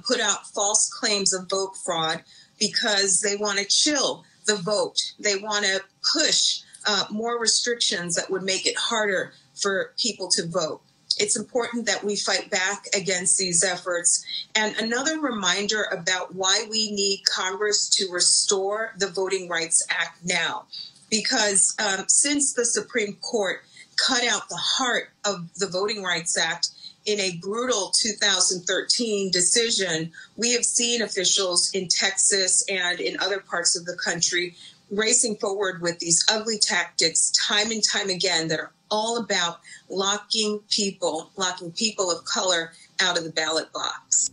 S16: put out false claims of vote fraud because they want to chill the vote. They want to push more restrictions that would make it harder for people to vote. It's important that we fight back against these efforts. And another reminder about why we need Congress to restore the Voting Rights Act now. Because since the Supreme Court cut out the heart of the Voting Rights Act in a brutal 2013 decision, we have seen officials in Texas and in other parts of the country racing forward with these ugly tactics time and time again that are all about locking people of color out of the ballot box.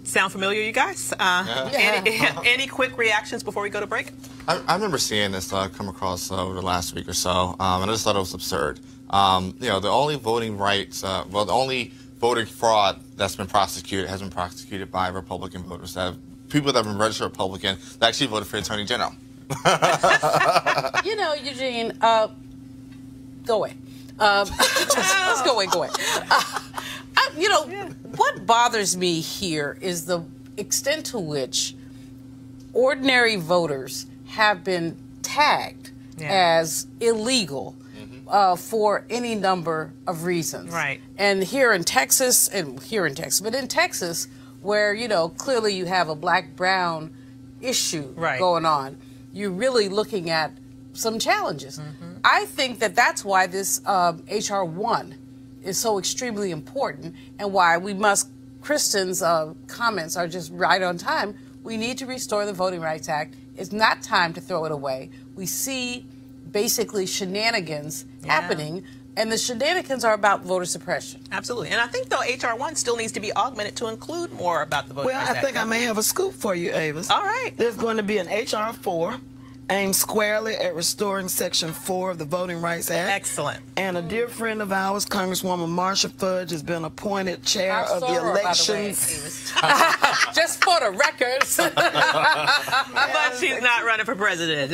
S1: Sound familiar, you guys? Any quick reactions before we go to break?
S13: I remember seeing this come across over the last week or so, and I just thought it was absurd. The only voting rights, the only voter fraud that's been prosecuted has been prosecuted by Republican voters. People that have been registered Republican that actually voted for the Attorney General.
S12: Eugene, go away. Let's go away. What bothers me here is the extent to which ordinary voters have been tagged as illegal for any number of reasons.
S1: Right.
S12: And here in Texas, but in Texas, where, clearly you have a black-brown issue going on, you're really looking at some challenges. I think that that's why this H.R. 1 is so extremely important, and why Kristen's comments are just right on time. We need to restore the Voting Rights Act. It's not time to throw it away. We see basically shenanigans happening, and the shenanigans are about voter suppression.
S1: Absolutely. And I think, though, H.R. 1 still needs to be augmented to include more about the Voting Rights Act.
S11: Well, I think I may have a scoop for you, Avis.
S1: All right.
S11: There's going to be an H.R. 4 aimed squarely at restoring Section 4 of the Voting Rights Act.
S1: Excellent.
S11: And a dear friend of ours, Congresswoman Marsha Fudge, has been appointed chair of the elections.
S12: Just for the records.
S1: But she's not running for president.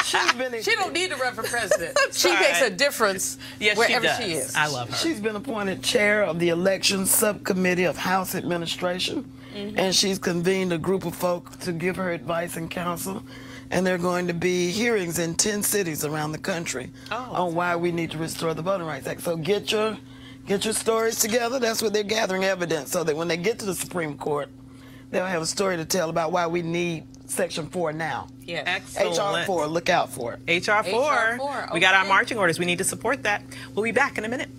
S12: She don't need to run for president. She makes a difference wherever she is.
S1: I love her.
S11: She's been appointed chair of the elections subcommittee of House Administration, and she's convened a group of folk to give her advice and counsel. And there are going to be hearings in 10 cities around the country on why we need to restore the Voting Rights Act. So get your Get your stories together. That's what they're gathering evidence so that when they get to the Supreme Court, they'll have a story to tell about why we need Section 4 now.
S12: Yes.
S1: Excellent.
S11: HR 4, look out for it.
S1: HR 4.
S12: Okay.
S1: We got our marching orders. We need to support that. We'll be back in a minute.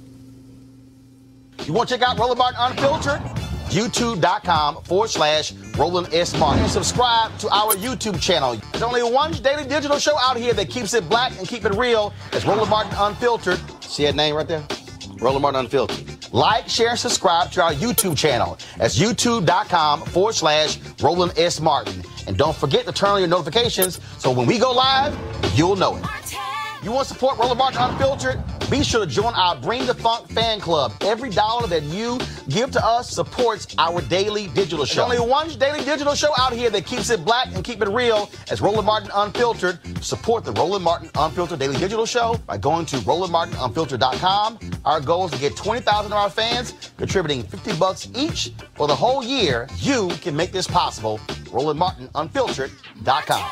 S17: You want to check out Roland Martin Unfiltered? YouTube.com/Roland S. Martin. And subscribe to our YouTube channel. There's only one daily digital show out here that keeps it black and keep it real. It's Roland Martin Unfiltered. See that name right there? Roland Martin Unfiltered. Like, share, and subscribe to our YouTube channel. That's youtube.com/Roland S. Martin. And don't forget to turn on your notifications so when we go live, you'll know it. You want to support Roland Martin Unfiltered? Be sure to join our Bring the Funk fan club. Every dollar that you give to us supports our daily digital show. There's only one daily digital show out here that keeps it black and keep it real. It's Roland Martin Unfiltered. Support the Roland Martin Unfiltered daily digital show by going to RolandMartinUnfiltered.com. Our goal is to get 20,000 of our fans contributing $50 each for the whole year. You can make this possible. RolandMartinUnfiltered.com.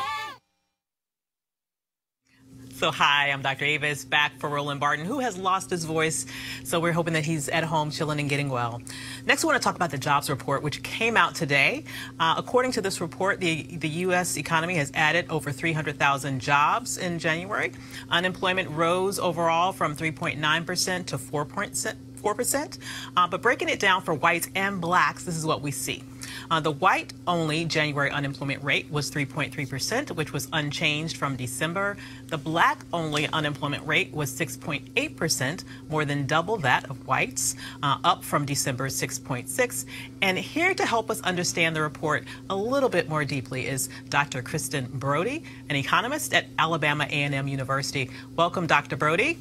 S1: So hi, I'm Dr. Avis, back for Roland Martin, who has lost his voice. So we're hoping that he's at home chilling and getting well. Next, we want to talk about the jobs report, which came out today. According to this report, the U.S. economy has added over 300,000 jobs in January. Unemployment rose overall from 3.9% to 4%. But breaking it down for whites and blacks, this is what we see. The white-only January unemployment rate was 3.3%, which was unchanged from December. The black-only unemployment rate was 6.8%, more than double that of whites, up from December's 6.6%. And here to help us understand the report a little bit more deeply is Dr. Kristen Brody, an economist at Alabama A&M University. Welcome, Dr. Brody.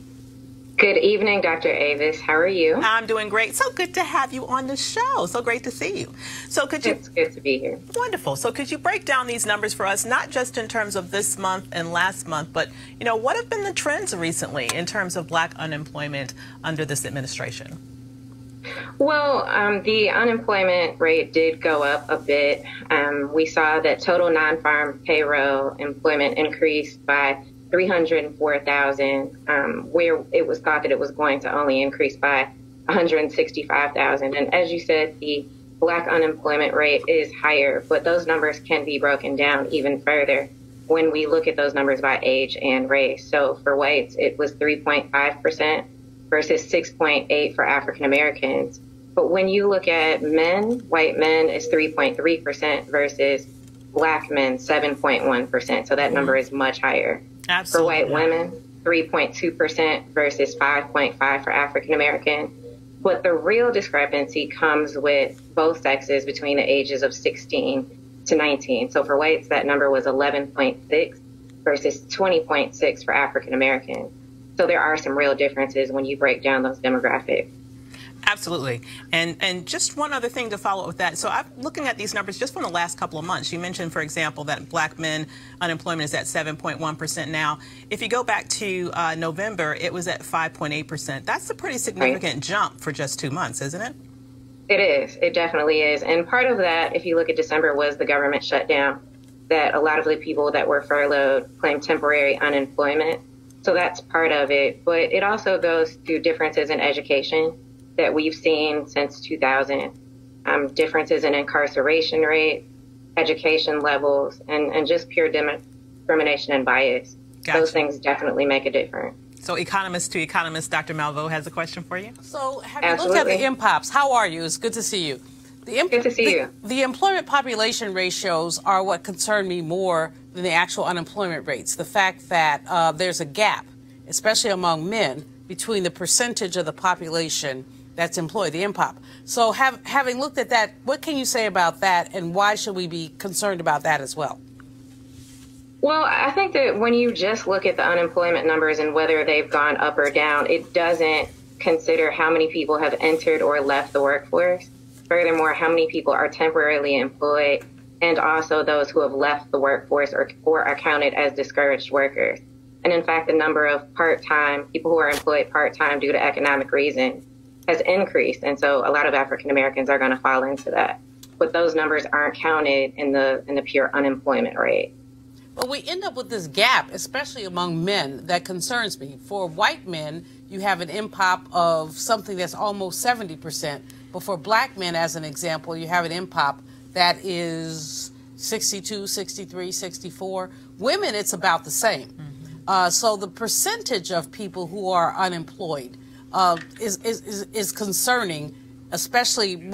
S18: Good evening, Dr. Avis. How are you?
S1: I'm doing great. So good to have you on the show. So great to see you. So could you?
S18: It's good to be here.
S1: Wonderful. So could you break down these numbers for us, not just in terms of this month and last month, but, you know, what have been the trends recently in terms of black unemployment under this administration?
S18: Well, the unemployment rate did go up a bit. We saw that total non-farm payroll employment increased by 304,000, where it was thought that it was going to only increase by 165,000. And as you said, the black unemployment rate is higher, but those numbers can be broken down even further when we look at those numbers by age and race. So for whites, it was 3.5% versus 6.8% for African Americans. But when you look at men, white men is 3.3% versus black men 7.1%. So that number is much higher.
S1: Absolutely.
S18: For white women, 3.2% versus 5.5% for African American. But the real discrepancy comes with both sexes between the ages of 16 to 19. So for whites, that number was 11.6 versus 20.6 for African American. So there are some real differences when you break down those demographics.
S1: Absolutely. And just one other thing to follow up with that. So I'm looking at these numbers just from the last couple of months. You mentioned, for example, that black men unemployment is at 7.1% now. If you go back to November, it was at 5.8%. That's a pretty significant jump for just 2 months, isn't it?
S18: It is. It definitely is. And part of that, if you look at December, was the government shutdown, that a lot of the people that were furloughed claimed temporary unemployment. So that's part of it. But it also goes to differences in education that we've seen since 2000, differences in incarceration rate, education levels, and just pure discrimination and bias.
S1: Gotcha.
S18: Those things definitely make a difference.
S1: So economist to economist, Dr. Malveaux has a question for you.
S12: So have you looked at the MPOPs? How are you? It's good to see you.
S18: Good to see you.
S12: The employment population ratios are what concern me more than the actual unemployment rates. The fact that there's a gap, especially among men, between the percentage of the population that's employed, the MPOP. So having looked at that, what can you say about that, and why should we be concerned about that as well?
S18: Well, I think that when you just look at the unemployment numbers and whether they've gone up or down, it doesn't consider how many people have entered or left the workforce. Furthermore, how many people are temporarily employed, and also those who have left the workforce or are counted as discouraged workers. And in fact, the number of people who are employed part-time due to economic reasons has increased. And so a lot of African Americans are going to fall into that. But those numbers aren't counted in the pure unemployment rate.
S12: But we end up with this gap, especially among men, that concerns me. For white men, you have an impop of something that's almost 70%. But for black men, as an example, you have an impop that is 62, 63, 64. Women, it's about the same. So the percentage of people who are unemployed is concerning, especially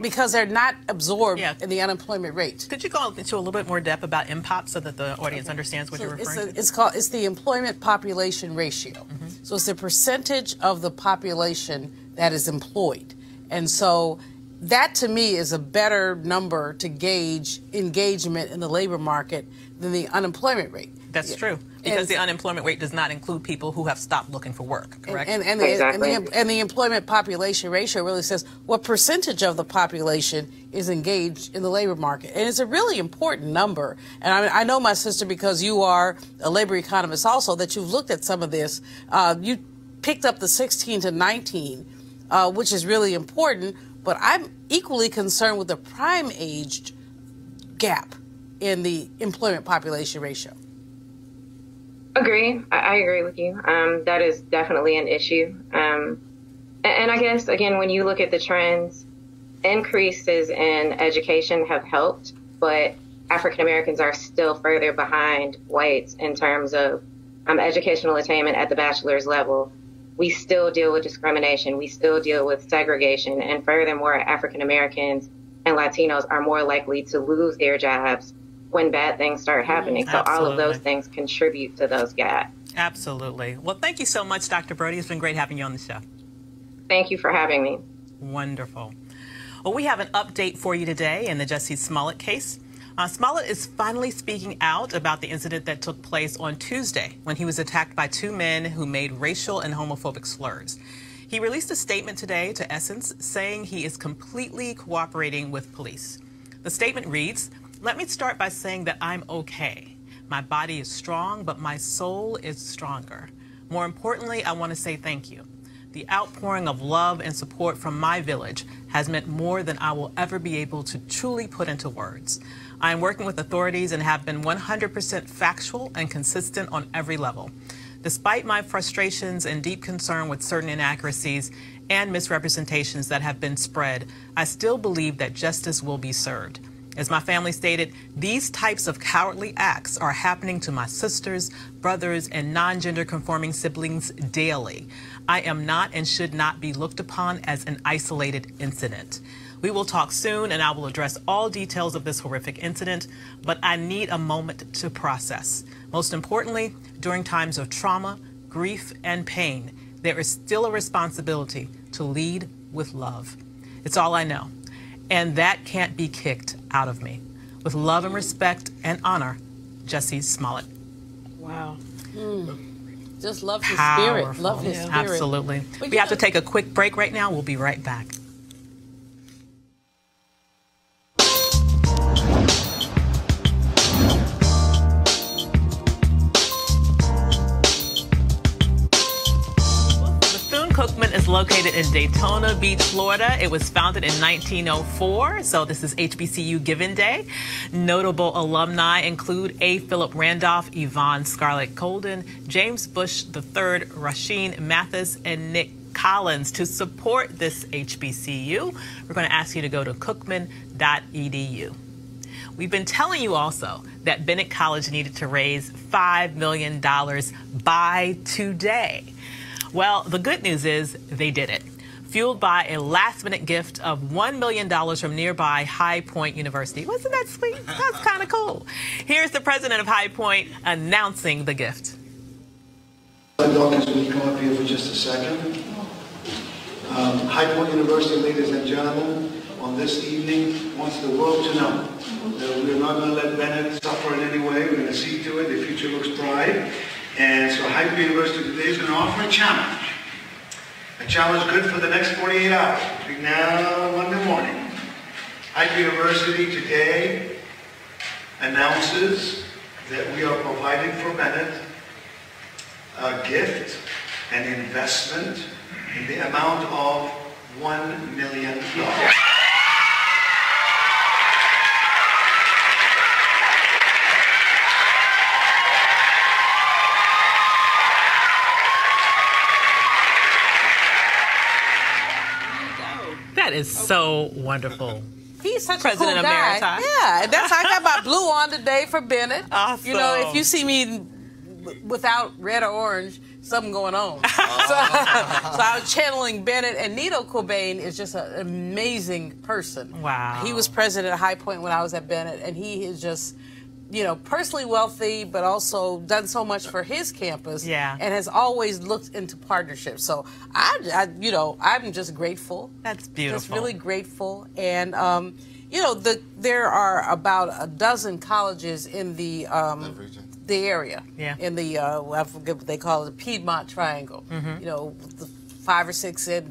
S12: because they're not absorbed in the unemployment rate.
S1: Could you go into a little bit more depth about impop so that the audience understands what you're referring to?
S12: It's the employment population ratio. So it's the percentage of the population that is employed. And so that to me is a better number to gauge engagement in the labor market than the unemployment rate.
S1: That's true. Because the unemployment rate does not include people who have stopped looking for work, correct?
S12: And the employment population ratio really says what percentage of the population is engaged in the labor market. And it's a really important number. And I know, my sister, because you are a labor economist also, that you've looked at some of this. You picked up the 16 to 19, which is really important. But I'm equally concerned with the prime-aged gap in the employment population ratio.
S18: Agree. I agree with you. That is definitely an issue. And I guess, again, when you look at the trends, increases in education have helped, but African Americans are still further behind whites in terms of educational attainment at the bachelor's level. We still deal with discrimination. We still deal with segregation. And furthermore, African Americans and Latinos are more likely to lose their jobs when bad things start happening. So all of those things contribute to those gaps.
S1: Absolutely. Well, thank you so much, Dr. Brody. It's been great having you on the show.
S18: Thank you for having me.
S1: Wonderful. Well, we have an update for you today in the Jussie Smollett case. Smollett is finally speaking out about the incident that took place on Tuesday when he was attacked by two men who made racial and homophobic slurs. He released a statement today to Essence saying he is completely cooperating with police. The statement reads, "Let me start by saying that I'm okay. My body is strong, but my soul is stronger. More importantly, I want to say thank you. The outpouring of love and support from my village has meant more than I will ever be able to truly put into words. I am working with authorities and have been 100% factual and consistent on every level. Despite my frustrations and deep concern with certain inaccuracies and misrepresentations that have been spread, I still believe that justice will be served. As my family stated, these types of cowardly acts are happening to my sisters, brothers, and non-gender conforming siblings daily. I am not and should not be looked upon as an isolated incident. We will talk soon, and I will address all details of this horrific incident, but I need a moment to process. Most importantly, during times of trauma, grief, and pain, there is still a responsibility to lead with love. It's all I know, and that can't be kicked out of me. With love and respect and honor, Jussie Smollett."
S12: Wow. Just love his spirit. Love his spirit.
S1: Absolutely. We have to take a quick break right now. We'll be right back. Cookman is located in Daytona Beach, Florida. It was founded in 1904, so this is HBCU Giving Day. Notable alumni include A. Philip Randolph, Yvonne Scarlett Colden, James Bush III, Rasheen Mathis, and Nick Collins. To support this HBCU, we're going to ask you to go to cookman.edu. We've been telling you also that Bennett College needed to raise $5 million by today. Well, the good news is they did it, fueled by a last-minute gift of $1 million from nearby High Point University. Wasn't that sweet? That's kind of cool. Here's the president of High Point announcing the gift.
S19: Dawkins, will you come up here for just a second? High Point University, ladies and gentlemen, on this evening wants the world to know that we're not going to let Bennett suffer in any way. We're going to see to it. The future looks bright. And so High Point University today is going to offer a challenge. A challenge good for the next 48 hours, between now and Monday morning. High Point University today announces that we are providing for Bennett a gift, an investment in the amount of $1 million.
S1: is so wonderful.
S12: He's such
S1: President
S12: a cool guy.
S1: Emerita.
S12: Yeah, and that's I got my blue on today for Bennett.
S1: Awesome.
S12: You know, if you see me without red or orange, something going on. So I was channeling Bennett, and Nito Cobain is just an amazing person.
S1: Wow.
S12: He was president at High Point when I was at Bennett, and he is just, you know, personally wealthy, but also done so much for his campus.
S1: Yeah.
S12: And has always looked into partnerships. So you know, I'm just grateful.
S1: That's beautiful.
S12: Just really grateful. And you know, there are about a dozen colleges in the area.
S1: Yeah.
S12: In the I forget what they call it, the Piedmont Triangle.
S1: Mhm.
S12: You know, the 5 or 6 in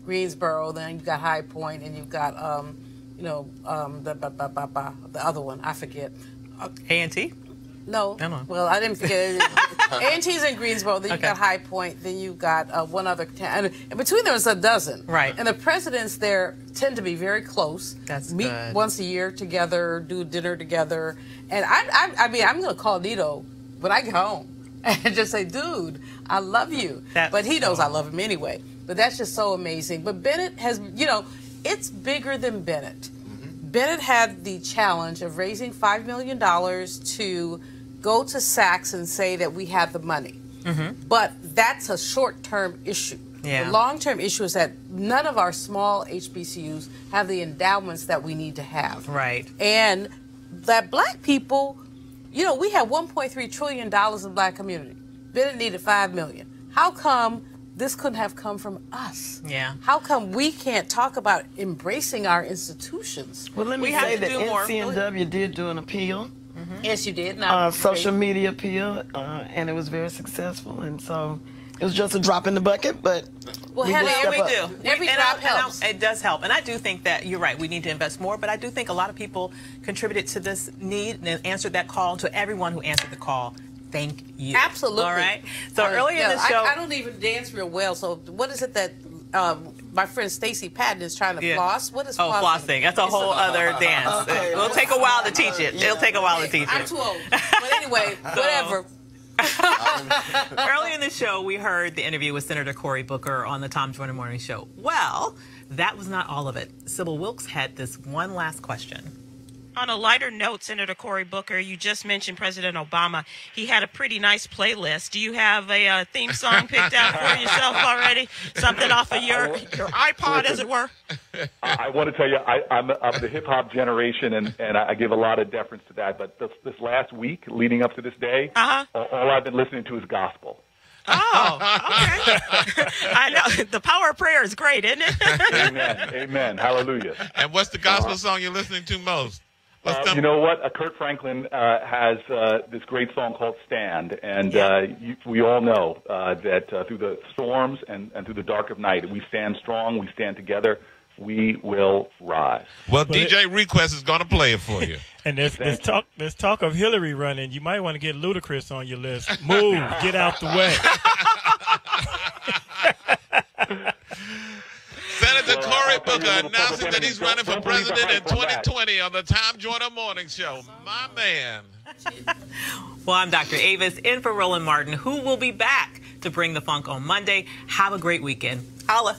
S12: Greensboro. Then you've got High Point, and you've got you know, the other one, I forget.
S1: A&T?
S12: No.
S1: No.
S12: Well, I didn't forget. A&T's in Greensboro. Then you've got High Point. Then you've got one other town. And between them is a dozen.
S1: Right.
S12: And the presidents there tend to be very close.
S1: That's
S12: Meet
S1: good.
S12: once a year together, do dinner together. And I mean, I'm going to call Nito when I get home and just say, dude, I love you. But he knows I love him anyway. But that's just so amazing. But Bennett has, you know, it's bigger than Bennett. Bennett had the challenge of raising $5 million to go to Saks and say that we have the money. But that's a short-term issue.
S1: Yeah.
S12: The long-term issue is that none of our small HBCUs have the endowments that we need to have.
S1: Right.
S12: And that black people, you know, we have $1.3 trillion in the black community. Bennett needed $5 million. How come this couldn't have come from us?
S1: Yeah.
S12: How come we can't talk about embracing our institutions?
S11: Well, let me say that NCNW did do an appeal.
S12: Yes, you did.
S11: Social media appeal, and it was very successful. And so it was just a drop in the bucket, but
S12: Well,
S11: we
S12: Heather,
S11: did step
S12: we
S11: up.
S12: do. Every drop helps.
S1: It does help. And I do think that you're right. We need to invest more. But I do think a lot of people contributed to this need and answered that call. To everyone who answered the call, thank you.
S12: Absolutely.
S1: All right. So earlier in the show,
S12: I don't even dance real well. So what is it that my friend Stacey Patton is trying to floss? What is flossing?
S1: Flossing. That's a whole other dance.
S12: Okay.
S1: It'll take a while to teach it. It'll take a while to teach it.
S12: I'm too old. But anyway, whatever.
S1: Earlier in the show, we heard the interview with Senator Cory Booker on the Tom Joyner Morning Show. Well, that was not all of it. Sybil Wilkes had this one last question.
S8: On a lighter note, Senator Cory Booker, you just mentioned President Obama. He had a pretty nice playlist. Do you have a theme song picked out for yourself already? Something off of your iPod, as it were?
S6: I want to tell you, I'm the hip-hop generation, and I give a lot of deference to that. But this last week, leading up to this day, all I've been listening to is gospel.
S8: Oh, okay. I know. The power of prayer is great, isn't it?
S6: Amen. Amen. Hallelujah.
S5: And what's the gospel song you're listening to most?
S6: You know what? Kurt Franklin has this great song called Stand. And we all know that through the storms and through the dark of night, we stand strong, we stand together, we will rise.
S5: Well, DJ Request is going to play it for you.
S20: And there's talk of Hillary running. You might want to get Ludacris on your list. Move, get out the way.
S5: Senator Cory Booker announcing that he's running for president in 2020 on the Tom Joyner Morning Show. My man.
S1: Well, I'm Dr. Avis, in for Roland Martin, who will be back to bring the funk on Monday. Have a great weekend. Holla.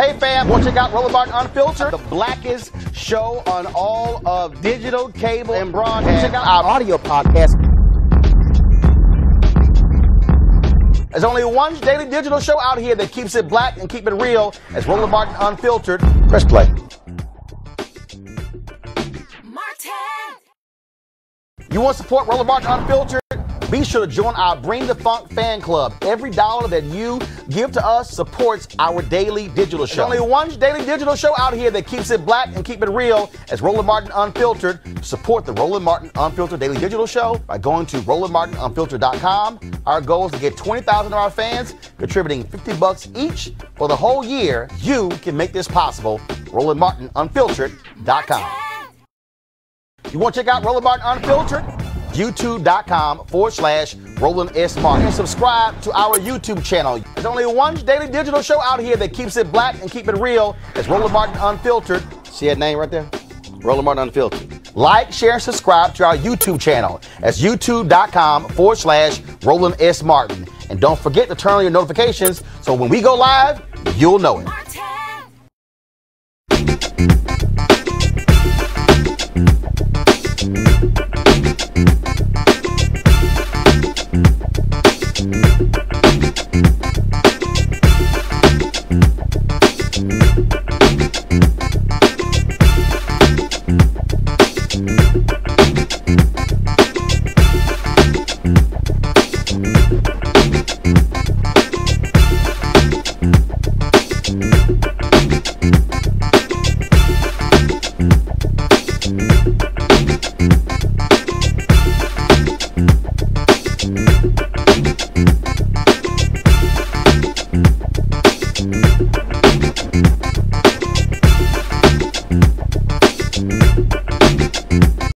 S17: Hey fam, want to check out Roland Martin Unfiltered, the blackest show on all of digital, cable, and broadcast. Check out our audio podcast. There's only one daily digital show out here that keeps it black and keep it real. It's Roland Martin Unfiltered. Press play. You want to support Roland Martin Unfiltered? Be sure to join our Bring the Funk fan club. Every dollar that you give to us supports our daily digital show. There's only one daily digital show out here that keeps it black and keep it real. It's Roland Martin Unfiltered. Support the Roland Martin Unfiltered daily digital show by going to RolandMartinUnfiltered.com. Our goal is to get 20,000 of our fans contributing $50 each for the whole year. You can make this possible. RolandMartinUnfiltered.com. You want to check out Roland Martin Unfiltered? YouTube.com/Roland S. Martin. And subscribe to our YouTube channel. There's only one daily digital show out here that keeps it black and keep it real. It's Roland Martin Unfiltered. See that name right there? Roland Martin Unfiltered. Like, share, and subscribe to our YouTube channel. That's YouTube.com/Roland S. Martin. And don't forget to turn on your notifications so when we go live, you'll know it.